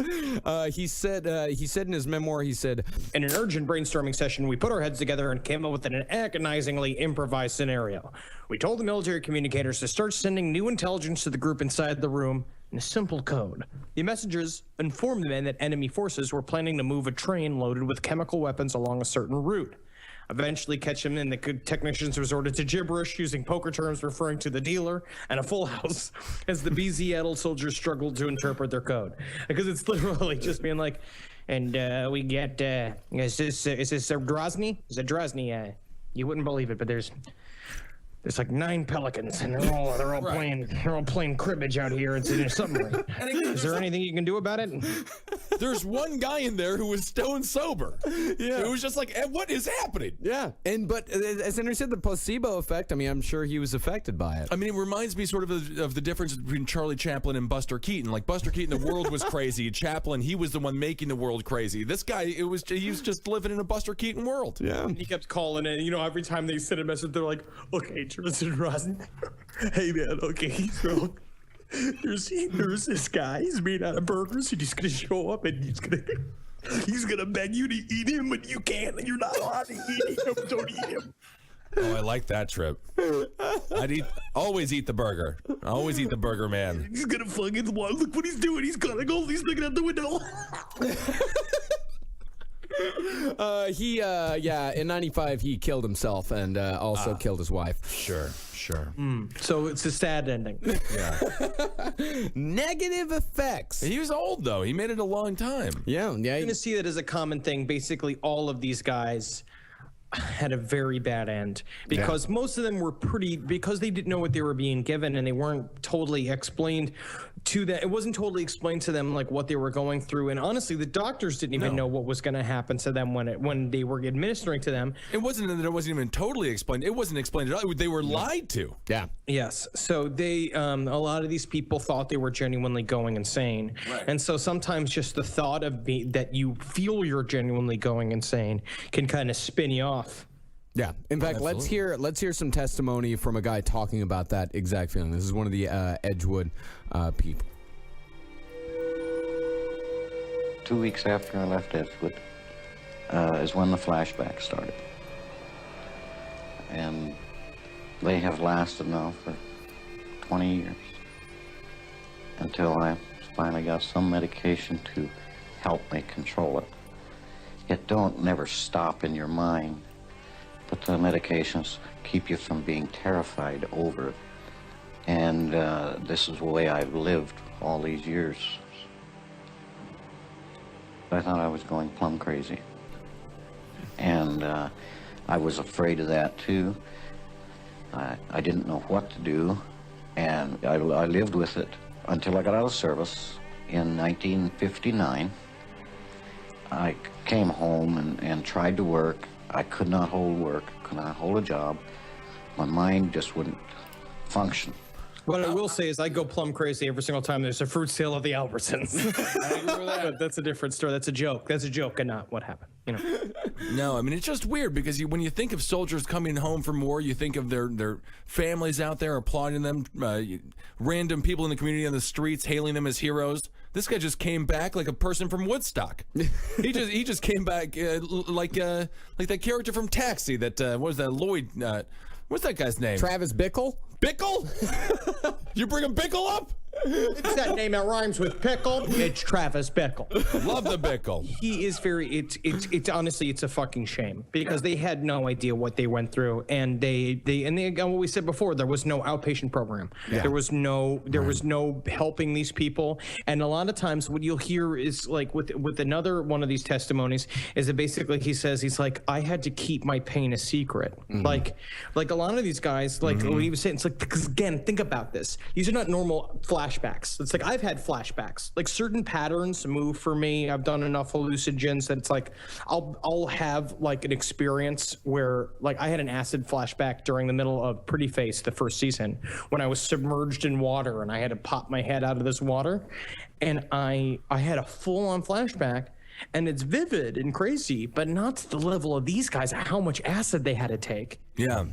He said in his memoir, he said, in an urgent brainstorming session, we put our heads together and came up with an agonizingly improvised scenario. We told the military communicators to start sending new intelligence to the group inside the room in a simple code. The messengers informed the men that enemy forces were planning to move a train loaded with chemical weapons along a certain route. Eventually, Ketchum and the technicians resorted to gibberish, using poker terms referring to the dealer and a full house, as the BZ-addled soldiers struggled to interpret their code. Because it's literally just being like, and we get, is this Zadrozny? Zadrozny, you wouldn't believe it, but there's there's like 9 pelicans, and they're all playing cribbage out here. It's in a submarine. Is there anything you can do about it? There's one guy in there who was stone sober. Yeah. It was just like, what is happening? Yeah. But as Henry said, the placebo effect, I mean, I'm sure he was affected by it. I mean, it reminds me sort of the difference between Charlie Chaplin and Buster Keaton. Like, Buster Keaton, the world was crazy. Chaplin, he was the one making the world crazy. This guy, he was just living in a Buster Keaton world. Yeah. He kept calling in. You know, every time they send a message, they're like, okay, Tristan Rosen. Hey, man, okay, so there's this guy. He's made out of burgers, and he's going to show up, and he's going to beg you to eat him, but you can't, and you're not allowed to eat him. Don't eat him. Oh, I like that trip. Always eat the burger. Always eat the burger, man. He's going to fucking, look what he's doing. He's going to go, he's looking out the window. In 95, he killed himself and also killed his wife. Sure. So it's a sad ending. Yeah. Negative effects. He was old, though. He made it a long time. Yeah. You're going to see that as a common thing. Basically, all of these guys had a very bad end because most of them were because they didn't know what they were being given and they weren't totally explained to them. It wasn't totally explained to them like what they were going through, and honestly the doctors didn't even know what was going to happen to them when they were administering to them. It wasn't that it wasn't even totally explained. It wasn't explained at all. They were lied to. Yeah. Yes. So they a lot of these people thought they were genuinely going insane. Right. And so sometimes just the thought of that you feel you're genuinely going insane can kind of spin you off. Yeah. In fact, let's hear some testimony from a guy talking about that exact feeling. This is one of the Edgewood people. 2 weeks after I left Edgewood is when the flashbacks started. And they have lasted now for 20 years until I finally got some medication to help me control it. It don't never stop in your mind, but the medications keep you from being terrified over it. And this is the way I've lived all these years. I thought I was going plumb crazy. And I was afraid of that too. I didn't know what to do, and I lived with it until I got out of service in 1959. I came home and tried to work. I could not hold work, could not hold a job. My mind just wouldn't function. What I will say is I go plumb crazy every single time there's a fruit sale at the Albertsons. I agree with that. But that's a different story. That's a joke. That's a joke and not what happened. You know. No, I mean, it's just weird because when you think of soldiers coming home from war, you think of their families out there applauding them, random people in the community on the streets hailing them as heroes. This guy just came back like a person from Woodstock. He just came back like that character from Taxi. That what was that Lloyd? What's that guy's name? Travis Bickle. Bickle? You bringing Bickle up? It's that name that rhymes with pickle. It's Travis Bickle. Love the Bickle. He is very. It's honestly, it's a fucking shame because they had no idea what they went through, and they what we said before. There was no outpatient program. Yeah. There was no helping these people, and a lot of times what you'll hear is like with another one of these testimonies is that basically he says he's like, I had to keep my pain a secret. Mm-hmm. Like a lot of these guys, like what he was saying, it's like, because again, think about this. These are not normal flashbacks. It's like I've had flashbacks. Like certain patterns move for me. I've done enough hallucinogens that it's like I'll have like an experience where like I had an acid flashback during the middle of Pretty Face, the first season, when I was submerged in water and I had to pop my head out of this water, and I had a full-on flashback. And it's vivid and crazy, but not to the level of these guys, how much acid they had to take. Yeah.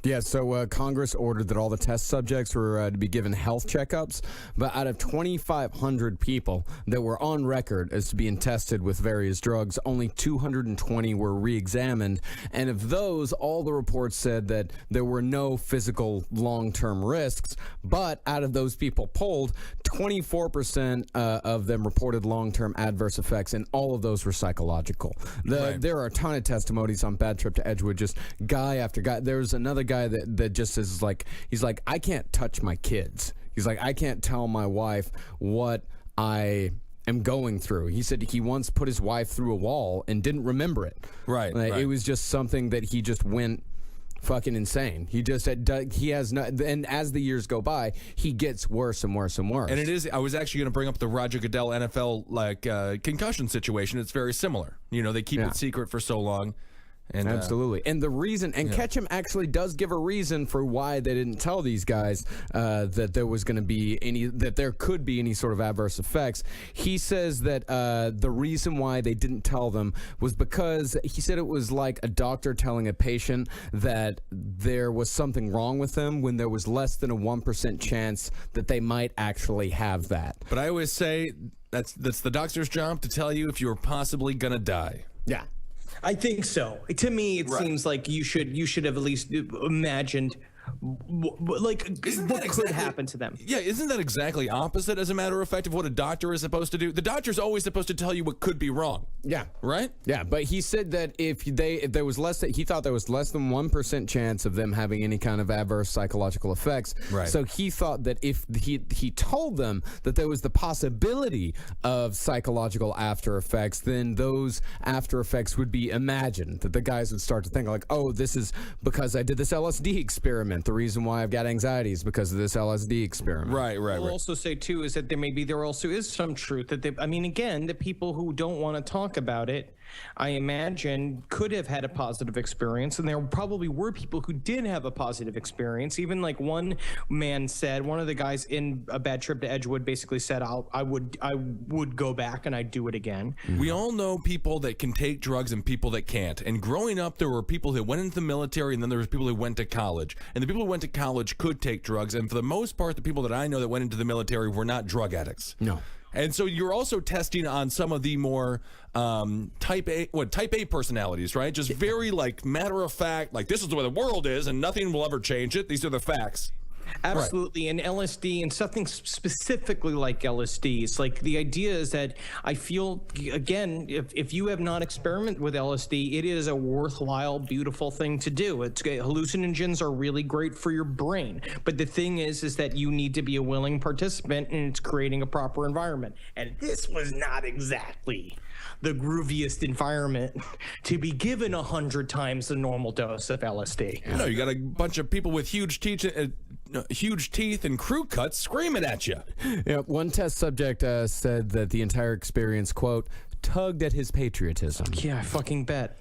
Yeah, so Congress ordered that all the test subjects were to be given health checkups, but out of 2,500 people that were on record as being tested with various drugs, only 220 were re-examined, and of those, all the reports said that there were no physical long-term risks, but out of those people polled, 24% of them reported long-term adverse effects, and all of those were psychological. There are a ton of testimonies on Bad Trip to Edgewood, just guy after guy. There's another guy that just is like, he's like, I can't touch my kids. He's like, I can't tell my wife what I am going through. He said he once put his wife through a wall and didn't remember it. Right. It was just something that he just went fucking insane. He just he has no, and as the years go by, he gets worse and worse and worse. And it is. I was actually going to bring up the Roger Goodell NFL concussion situation. It's very similar. You know, they keep it secret for so long. And, absolutely. And the reason, and Ketchum actually does give a reason for why they didn't tell these guys that there was going to be that there could be any sort of adverse effects. He says that the reason why they didn't tell them was because he said it was like a doctor telling a patient that there was something wrong with them when there was less than a 1% chance that they might actually have that. But I always say that's the doctor's job to tell you if you're possibly going to die. Yeah. I think so. To me, it seems like you should have at least imagined what could happen to them. Yeah, isn't that exactly opposite, as a matter of fact, of what a doctor is supposed to do? The doctor's always supposed to tell you what could be wrong. Yeah. Right? Yeah, but he said that if there was he thought there was less than 1% chance of them having any kind of adverse psychological effects. Right. So he thought that if he told them that there was the possibility of psychological after effects, then those after effects would be imagined. That the guys would start to think like, oh, this is because I did this LSD experiment. The reason why I've got anxiety is because of this LSD experiment. Right. I'll also say, too, is that there also is some truth that the people who don't want to talk about it, I imagine, could have had a positive experience, and there probably were people who did have a positive experience. Even like one man said, one of the guys in A Bad Trip to Edgewood basically said, I would go back and I'd do it again. We all know people that can take drugs and people that can't. And growing up, there were people who went into the military, and then there was people who went to college. And the people who went to college could take drugs, and for the most part, the people that I know that went into the military were not drug addicts. No. And so you're also testing on some of the more type A personalities, right? Just very like matter of fact, like this is the way the world is and nothing will ever change it. These are the facts. Absolutely. And LSD and something specifically like LSD, it's like the idea is that I feel, again, if you have not experimented with LSD, it is a worthwhile, beautiful thing to do. Hallucinogens are really great for your brain. But the thing is that you need to be a willing participant, and it's creating a proper environment. And this was not exactly the grooviest environment to be given 100 times the normal dose of LSD. No, you got a bunch of people with huge teeth and crew cuts screaming at you. Yeah, one test subject said that the entire experience, quote, tugged at his patriotism. Yeah, I fucking bet.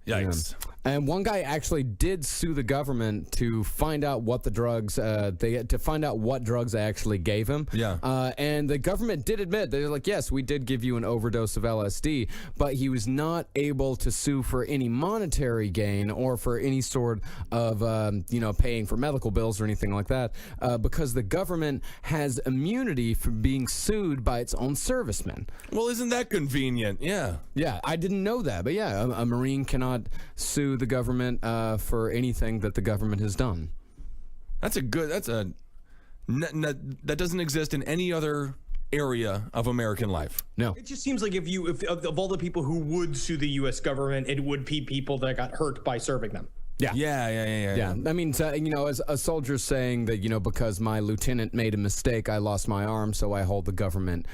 Yikes. Yeah. And one guy actually did sue the government to find out what the drugs to find out what drugs they actually gave him. Yeah. And the government did admit, they're like, yes, we did give you an overdose of LSD, but he was not able to sue for any monetary gain or for any sort of paying for medical bills or anything like that, because the government has immunity from being sued by its own servicemen. Well, isn't that convenient? Yeah. Yeah, I didn't know that, but yeah, a Marine cannot sue the government for anything that the government has done. That doesn't exist in any other area of American life. No. It just seems like if of all the people who would sue the U.S. government, it would be people that got hurt by serving them. Yeah. I mean, as a soldier saying that, because my lieutenant made a mistake, I lost my arm, so I hold the government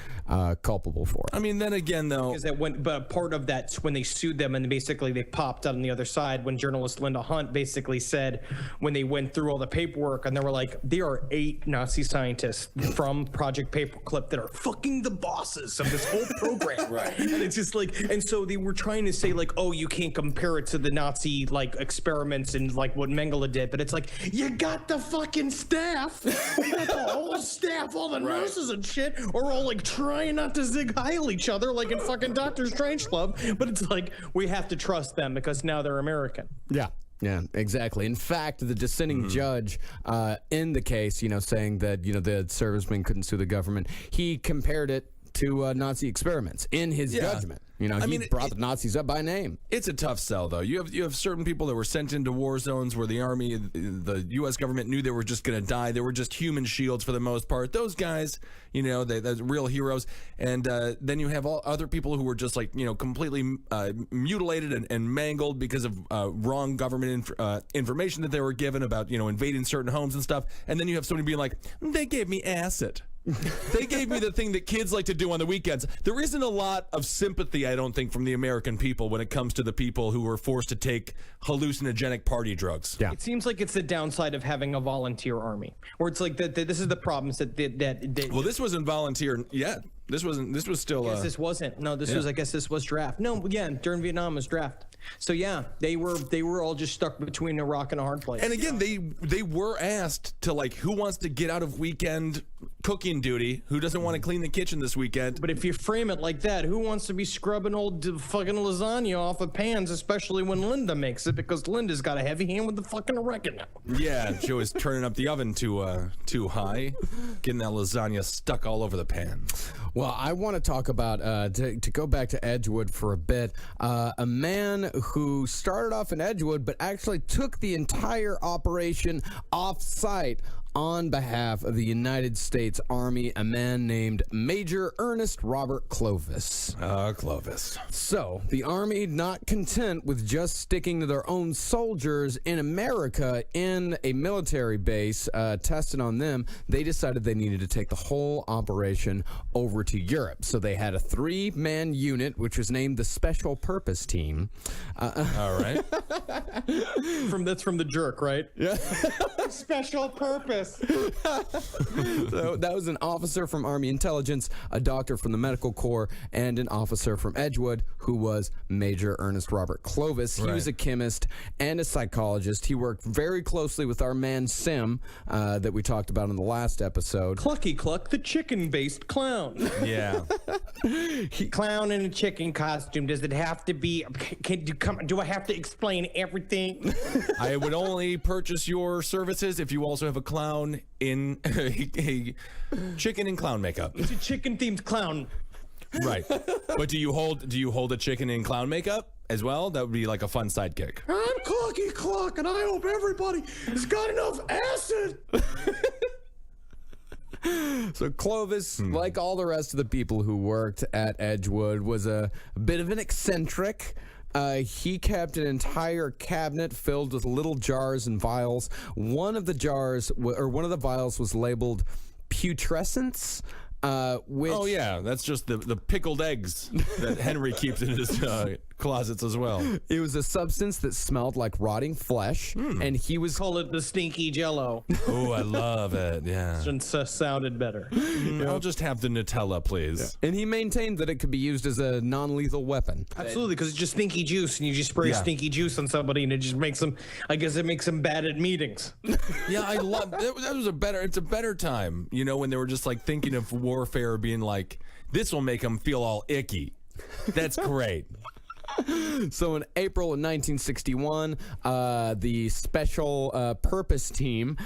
culpable for it. I mean, then again, though, but part of that's when they sued them, and basically they popped out on the other side when journalist Linda Hunt basically said, when they went through all the paperwork, and they were like, there are 8 Nazi scientists from Project Paperclip that are fucking the bosses of this whole program. Right. And it's just like, and so they were trying to say like, oh, you can't compare it to the Nazi like experiments and like what Mengele did, but it's like, you got the fucking staff, you got the whole staff, all the nurses and shit are all like trying not to zig heil each other like in fucking Doctor Strangelove, but it's like, we have to trust them because now they're American. Yeah, exactly. In fact, the dissenting judge in the case, saying that, the servicemen couldn't sue the government, he compared it to Nazi experiments in his judgment. He brought the Nazis up by name. It's a tough sell, though. You have certain people that were sent into war zones where the army, the U.S. government knew they were just going to die. They were just human shields for the most part. Those guys, they're real heroes. And then you have all other people who were just like, completely mutilated and mangled because of wrong government information that they were given about, invading certain homes and stuff. And then you have somebody being like, they gave me acid. They gave me the thing that kids like to do on the weekends. There isn't a lot of sympathy, I don't think, from the American people when it comes to the people who were forced to take hallucinogenic party drugs. Yeah. It seems like it's the downside of having a volunteer army, where it's like that. This is the problems that. Well, this wasn't volunteer yet. This wasn't. This was still. I guess this wasn't. No, this was. I guess this was draft. No, again, during Vietnam was draft. So yeah, they were all just stuck between a rock and a hard place. And again, they were asked to, like, who wants to get out of weekend cooking duty? Who doesn't want to clean the kitchen this weekend? But if you frame it like that, who wants to be scrubbing old fucking lasagna off of pans, especially when Linda makes it, because Linda's got a heavy hand with the fucking oregano. Yeah, she was turning up the oven too high, getting that lasagna stuck all over the pan. Well, I want to talk about, to go back to Edgewood for a bit, a man who started off in Edgewood but actually took the entire operation off-site on behalf of the United States Army, a man named Major Ernest Robert Clovis. Clovis. So, the Army, not content with just sticking to their own soldiers in America in a military base, tested on them, they decided they needed to take the whole operation over to Europe. So they had a 3-man unit, which was named the Special Purpose Team. All right. That's from The Jerk, right? Yeah. Special Purpose. So that was an officer from Army Intelligence, a doctor from the Medical Corps, and an officer from Edgewood who was Major Ernest Robert Clovis. He was a chemist and a psychologist. He worked very closely with our man Sim that we talked about in the last episode. Clucky Cluck, the chicken-based clown. Yeah. Clown in a chicken costume. Does it have to be? Do I have to explain everything? I would only purchase your services if you also have a clown in a chicken and clown makeup. It's a chicken-themed clown. Right. But do you hold a chicken in clown makeup as well? That would be like a fun sidekick. I'm Clucky Cluck, and I hope everybody has got enough acid. So Clovis, like all the rest of the people who worked at Edgewood, was a bit of an eccentric. He kept an entire cabinet filled with little jars and vials. One of the vials was labeled putrescence. Oh yeah, that's just the pickled eggs that Henry keeps in his closets as well. It was a substance that smelled like rotting flesh, and he was call it the stinky Jello. Oh, I love it. Yeah, sounded better. I'll just have the Nutella, please. Yeah. And he maintained that it could be used as a non-lethal weapon. Absolutely, because it's just stinky juice, and you just spray stinky juice on somebody, and it just makes them. I guess it makes them bad at meetings. Yeah, I love that. It's a better time, when they were just like thinking of warfare, being like, this will make them feel all icky. That's great. So in April of 1961, the Special Purpose Team,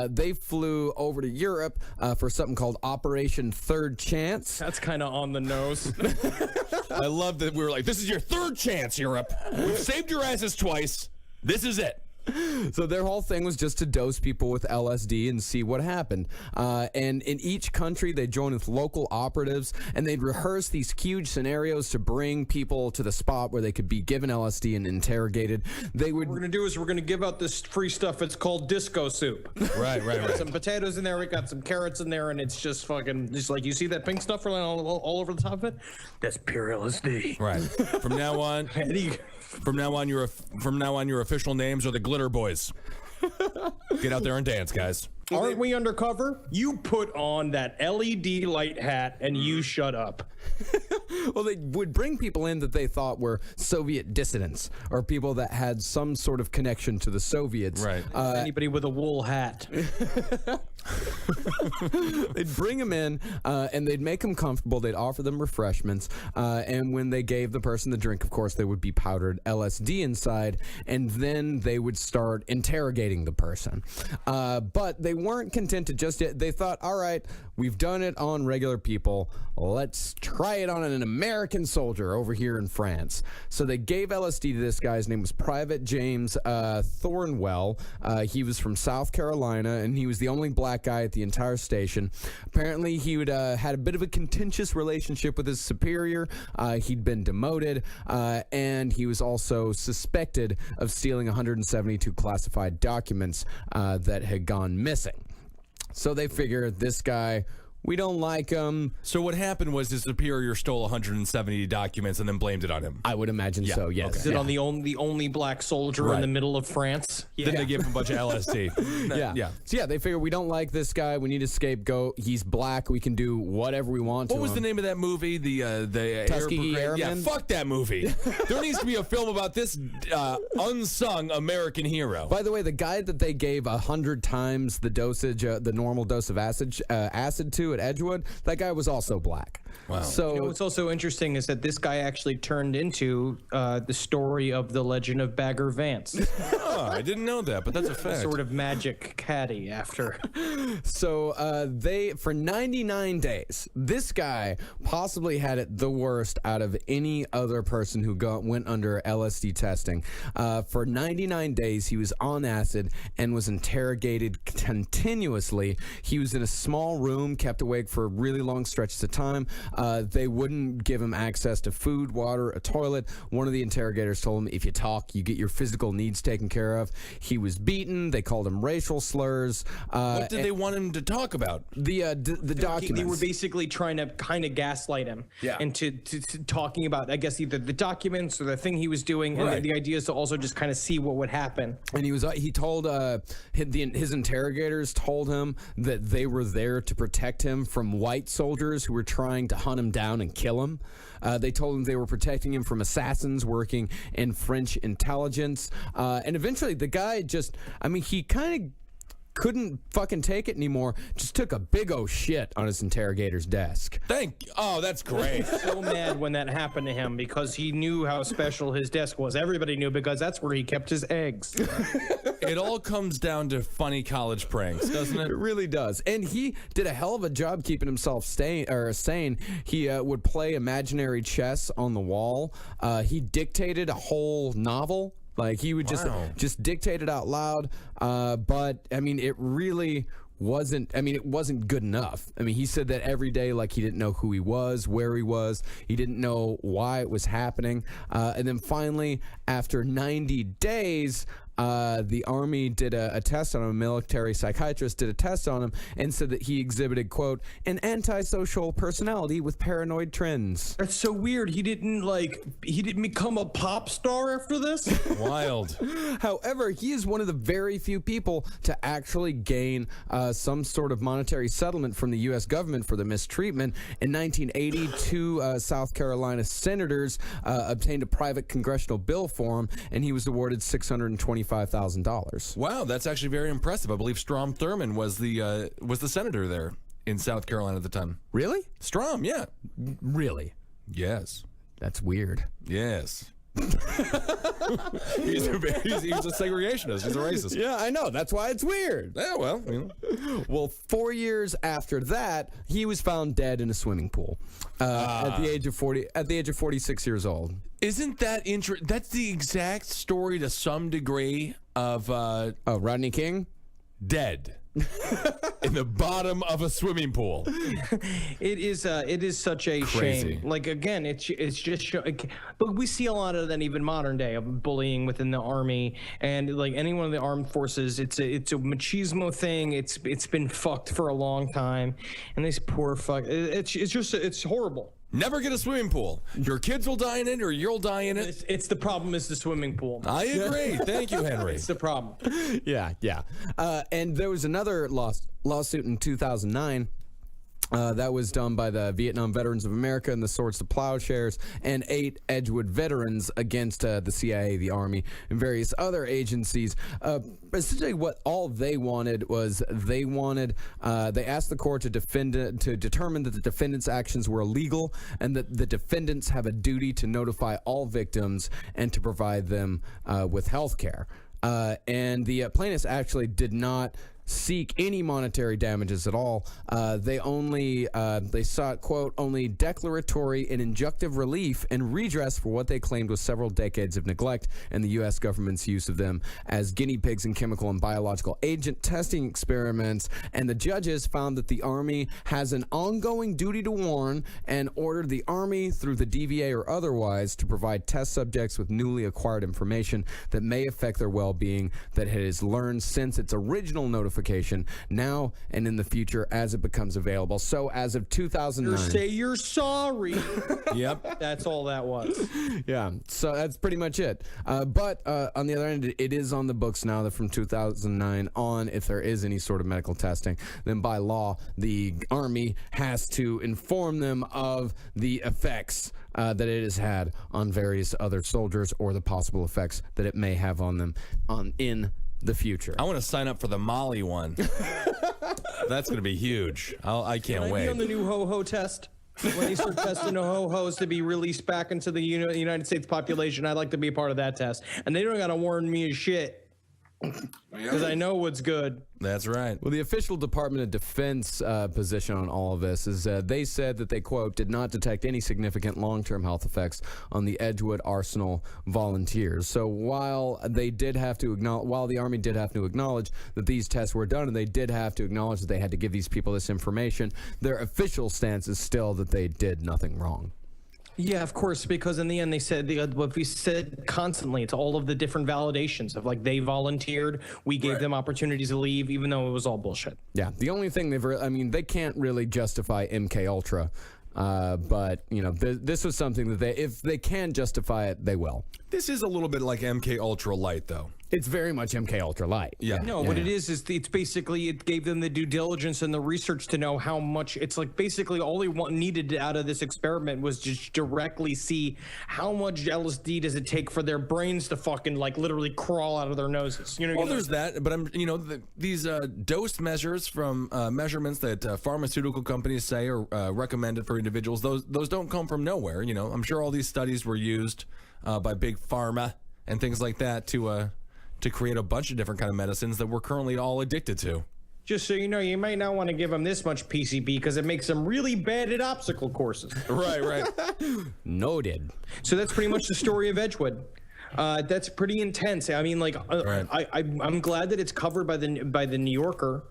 they flew over to Europe for something called Operation Third Chance. That's kind of on the nose. I love that we were like, this is your third chance, Europe. We've saved your asses twice. This is it. So their whole thing was just to dose people with LSD and see what happened. And in each country, they'd join with local operatives, and they'd rehearse these huge scenarios to bring people to the spot where they could be given LSD and interrogated. What we're going to do is we're going to give out this free stuff. It's called disco soup. Right. We got some potatoes in there. We got some carrots in there, and it's just fucking, just like, you see that pink stuff all over the top of it? That's pure LSD. Right. From now on... From now on, your official names are the Glitter Boys. Get out there and dance, guys. Aren't we undercover? You put on that LED light hat and you shut up. Well, they would bring people in that they thought were Soviet dissidents or people that had some sort of connection to the Soviets. Right. Anybody with a wool hat. They'd bring them in and they'd make them comfortable. They'd offer them refreshments. And when they gave the person the drink, of course, there would be powdered LSD inside. And then they would start interrogating the person. But they weren't content to just it. They thought, all right, we've done it on regular people. Let's try it on an American soldier over here in France. So they gave LSD to this guy. His name was Private James Thornwell. He was from South Carolina, and he was the only black guy at the entire station. Apparently, he had a bit of a contentious relationship with his superior. He'd been demoted, and he was also suspected of stealing 172 classified documents that had gone missing. So they figured this guy We don't like him. So what happened was his superior stole 170 documents and then blamed it on him. I would imagine so, yes. Okay. Is it on the only black soldier in the middle of France? Then they gave him a bunch of LSD. Yeah. So they figure we don't like this guy. We need a scapegoat. He's black. We can do whatever we want to What was him. the name of that movie? The Tuskegee Airman? Yeah, Airmen? fuck that movie. There needs to be a film about this unsung American hero. By the way, the guy that they gave 100 times the dosage, the normal dose of acid to at Edgewood, that guy was also black. Wow. So What's also interesting is that this guy actually turned into the story of the legend of Bagger Vance. Oh, I didn't know that, but that's a fact. Sort of magic caddy after. So they, for 99 days, this guy possibly had it the worst out of any other person who went under LSD testing. For 99 days, he was on acid and was interrogated continuously. He was in a small room, kept awake for really long stretches of time. They wouldn't give him access to food, water, a toilet. One of the interrogators told him, if you talk, you get your physical needs taken care of. He was beaten. They called him racial slurs. What did they want him to talk about? The documents. They were basically trying to kind of gaslight him into talking about, I guess, either the documents or the thing he was doing. And the idea is to also just kind of see what would happen. And he told his interrogators told him that they were there to protect him from white soldiers who were trying to hunt him down and kill him. They told him they were protecting him from assassins working in French intelligence. And eventually the guy he kind of couldn't fucking take it anymore, just took a big old shit on his interrogator's desk. Oh, that's great. So mad when that happened to him because he knew how special his desk was. Everybody knew because that's where he kept his eggs. It all comes down to funny college pranks, doesn't it? It really does. And he did a hell of a job keeping himself sane. He would play imaginary chess on the wall. He dictated a whole novel. Like, he would just dictate it out loud. But, I mean, it really wasn't good enough. I mean, he said that every day, like, he didn't know who he was, where he was. He didn't know why it was happening. And then finally, after 90 days, the Army did a test on him. A military psychiatrist did a test on him and said that he exhibited, quote, an antisocial personality with paranoid trends. That's so weird. He didn't become a pop star after this? Wild. However, he is one of the very few people to actually gain some sort of monetary settlement from the U.S. government for the mistreatment. In 1980, two South Carolina senators obtained a private congressional bill for him, and he was awarded $625,000. Wow, that's actually very impressive. I believe Strom Thurmond was the senator there in South Carolina at the time. Really? Strom, yeah. Really? Yes. That's weird. Yes. He's a segregationist. He's a racist. Yeah, I know. That's why it's weird. Yeah, well. Well, 4 years after that, he was found dead in a swimming pool at the age of 46 years old. Isn't that interesting? That's the exact story to some degree of Rodney King? Dead. In the bottom of a swimming pool. It is such a Crazy. shame. Like, again, it's just but we see a lot of that even modern day of bullying within the Army and like any one of the armed forces. It's a machismo thing. It's been fucked for a long time, and this poor fuck. It's horrible. Never get a swimming pool. Your kids will die in it, or you'll die in it. It's the problem is the swimming pool. I agree. Thank you, Henry. It's the problem. Yeah. And there was another lawsuit in 2009. That was done by the Vietnam Veterans of America and the Swords to Plowshares and 8 Edgewood veterans against the CIA, the Army, and various other agencies. Essentially, what all they wanted was they asked the court to determine that the defendants' actions were illegal and that the defendants have a duty to notify all victims and to provide them with health care. And the plaintiffs actually did not seek any monetary damages at all. They sought, quote, only declaratory and injunctive relief and redress for what they claimed was several decades of neglect and the U.S. government's use of them as guinea pigs in chemical and biological agent testing experiments. And the judges found that the Army has an ongoing duty to warn and ordered the Army, through the DVA or otherwise, to provide test subjects with newly acquired information that may affect their well-being that it has learned since its original notification notification now and in the future as it becomes available. So as of 2009... Say you're sorry. Yep. That's all that was. Yeah, so that's pretty much it. But on the other end, it is on the books now that from 2009 on, if there is any sort of medical testing, then by law, the Army has to inform them of the effects that it has had on various other soldiers or the possible effects that it may have on them in the future. I want to sign up for the Molly one. That's going to be huge. I can't Can I wait. be on the new ho-ho test? When they start testing the ho-hos to be released back into the United States population, I'd like to be a part of that test. And they don't got to warn me as shit. Because I know what's good. That's right. Well, the official Department of Defense position on all of this is they said that they, quote, did not detect any significant long-term health effects on the Edgewood Arsenal volunteers. So while they did have to while the Army did have to acknowledge that these tests were done and they did have to acknowledge that they had to give these people this information, their official stance is still that they did nothing wrong. Yeah, of course, because in the end they said, what we said constantly, it's all of the different validations of like they volunteered, we gave them opportunities to leave, even though it was all bullshit. Yeah, the only thing they can't really justify MK Ultra, but you know, this was something that if they can justify it, they will. This is a little bit like MK Ultra Light, though. It's very much MK Ultra Light. Yeah. No, what it is it's basically it gave them the due diligence and the research to know how much. It's like basically all they needed out of this experiment was just directly see how much LSD does it take for their brains to fucking like literally crawl out of their noses. You know. Well, there's that, but these dose measures from measurements that pharmaceutical companies say are recommended for individuals. Those don't come from nowhere. You know, I'm sure all these studies were used by big pharma and things like that to create a bunch of different kind of medicines that we're currently all addicted to. Just so you know, you might not want to give them this much PCB because it makes them really bad at obstacle courses. Right. Noted. So that's pretty much the story of Edgewood. That's pretty intense. I mean, like, I'm glad that it's covered by the New Yorker.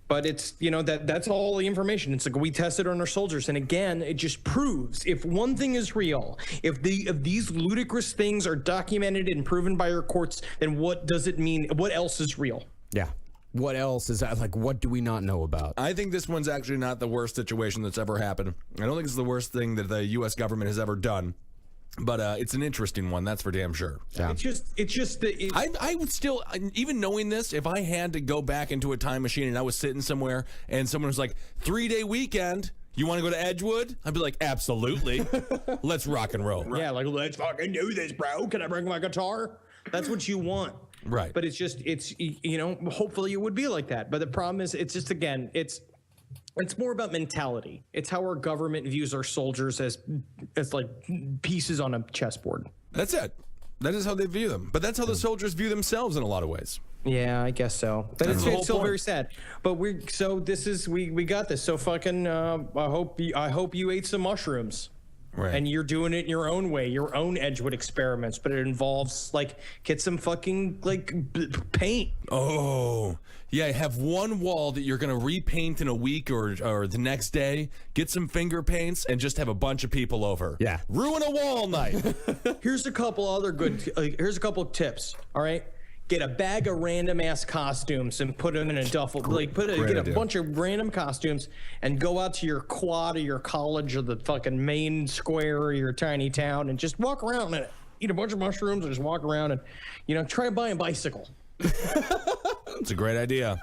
But it's, that's all the information. It's like we tested on our soldiers. And again, it just proves if one thing is real, if these ludicrous things are documented and proven by our courts, then what does it mean? What else is real? Yeah. What else is that? Like, what do we not know about? I think this one's actually not the worst situation that's ever happened. I don't think it's the worst thing that the U.S. government has ever done. But it's an interesting one, that's for damn sure. Yeah. It's just I would still, even knowing this, if I had to go back into a time machine and I was sitting somewhere and someone was like, 3-day weekend, you want to go to Edgewood? I'd be like, absolutely. Let's rock and roll. Yeah, like, let's fucking do this, bro. Can I bring my guitar? That's what you want. Right. But it's hopefully it would be like that. But the problem is, it's just, again, it's more about mentality. It's how our government views our soldiers as like pieces on a chessboard. That's it. That is how they view them. But that's how the soldiers view themselves in a lot of ways. Yeah, I guess so. But it's still very sad. But we got this. So fucking I hope you ate some mushrooms. Right. And you're doing it in your own way, your own Edgewood experiments, but it involves like get some fucking like paint. Oh, yeah. Have one wall that you're going to repaint in a week or the next day. Get some finger paints and just have a bunch of people over. Yeah. Ruin a wall night. Here's a couple other here's a couple of tips. All right. Get a bag of random ass costumes and put them in a duffel. Get a bunch of random costumes and go out to your quad or your college or the fucking main square or your tiny town and just walk around and eat a bunch of mushrooms and just walk around and try buying a bicycle. It's a great idea.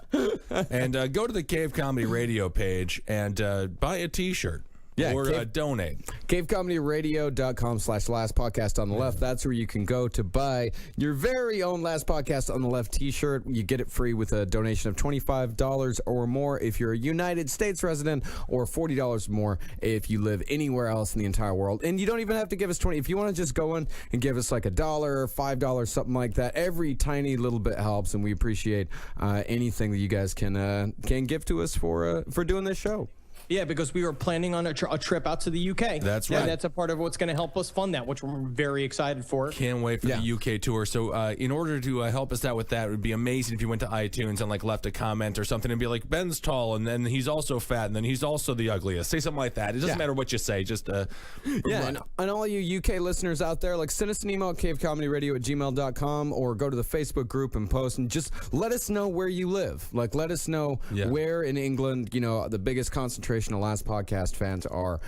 And go to the Cave Comedy Radio page and buy a T-shirt. Yeah, or donate. CaveComedyRadio.com/Last Podcast on the Left. That's where you can go to buy your very own Last Podcast on the Left t-shirt. You get it free with a donation of $25 or more if you're a United States resident, or $40 more if you live anywhere else in the entire world. And you don't even have to give us $20. If you want to just go in and give us like $1, $5, something like that, every tiny little bit helps, and we appreciate anything that you guys can give to us for doing this show. Yeah, because we were planning on a trip out to the UK. That's right. And that's a part of what's going to help us fund that, which we're very excited for. Can't wait for the UK tour. So in order to help us out with that, it would be amazing if you went to iTunes and like left a comment or something and be like, Ben's tall, and then he's also fat, and then he's also the ugliest. Say something like that. It doesn't matter what you say. Just and all you UK listeners out there, like send us an email at cavecomedyradio@gmail.com or go to the Facebook group and post and just let us know where you live. Like, let us know where in England, the biggest concentration of Last Podcast fans are.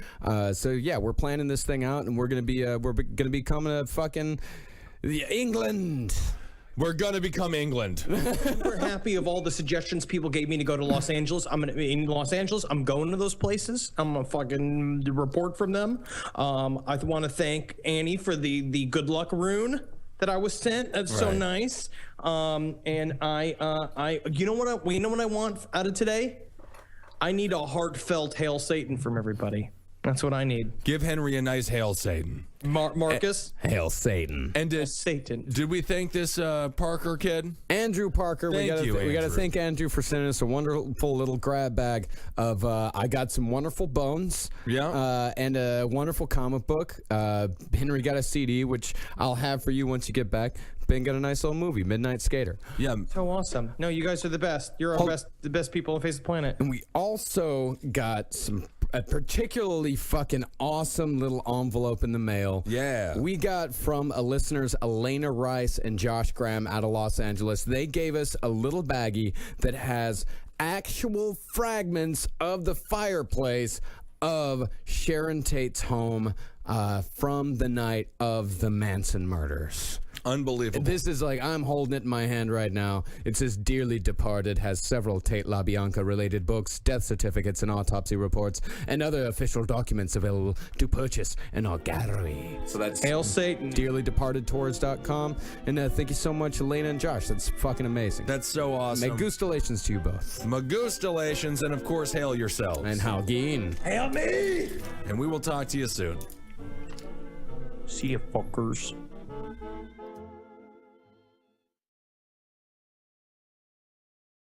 So we're planning this thing out, and we're gonna be coming to fucking England. We're gonna become England. We're happy of all the suggestions people gave me to go to Los Angeles. I'm in Los Angeles. I'm going to those places. I'm gonna fucking report from them. I want to thank Annie for the good luck rune that I was sent. That's so nice. And I you know what I want out of today? I need a heartfelt Hail Satan from everybody. That's what I need. Give Henry a nice Hail Satan. Marcus? Hail Satan. And Satan. Did we thank this Parker kid? Andrew Parker. We got to thank Andrew for sending us a wonderful little grab bag of I got some wonderful bones. Yeah. And a wonderful comic book. Henry got a CD, which I'll have for you once you get back. Ben got a nice little movie, Midnight Skater. Yeah. So awesome. No, you guys are the best. You're the best people on the face of the planet. And we also got a particularly fucking awesome little envelope in the mail. Yeah. We got from a listeners, Elena Rice and Josh Graham out of Los Angeles. They gave us a little baggie that has actual fragments of the fireplace of Sharon Tate's home from the night of the Manson murders. Unbelievable. This is like, I'm holding it in my hand right now. It says Dearly Departed, has several Tate LaBianca related books, death certificates, and autopsy reports, and other official documents available to purchase in our gallery. So that's Hail Satan. DearlyDepartedTours.com. And thank you so much, Elena and Josh. That's fucking amazing. That's so awesome. Magustalations to you both. Magustalations, and of course, hail yourselves. And Halgeen. Hail me! And we will talk to you soon. See you, fuckers.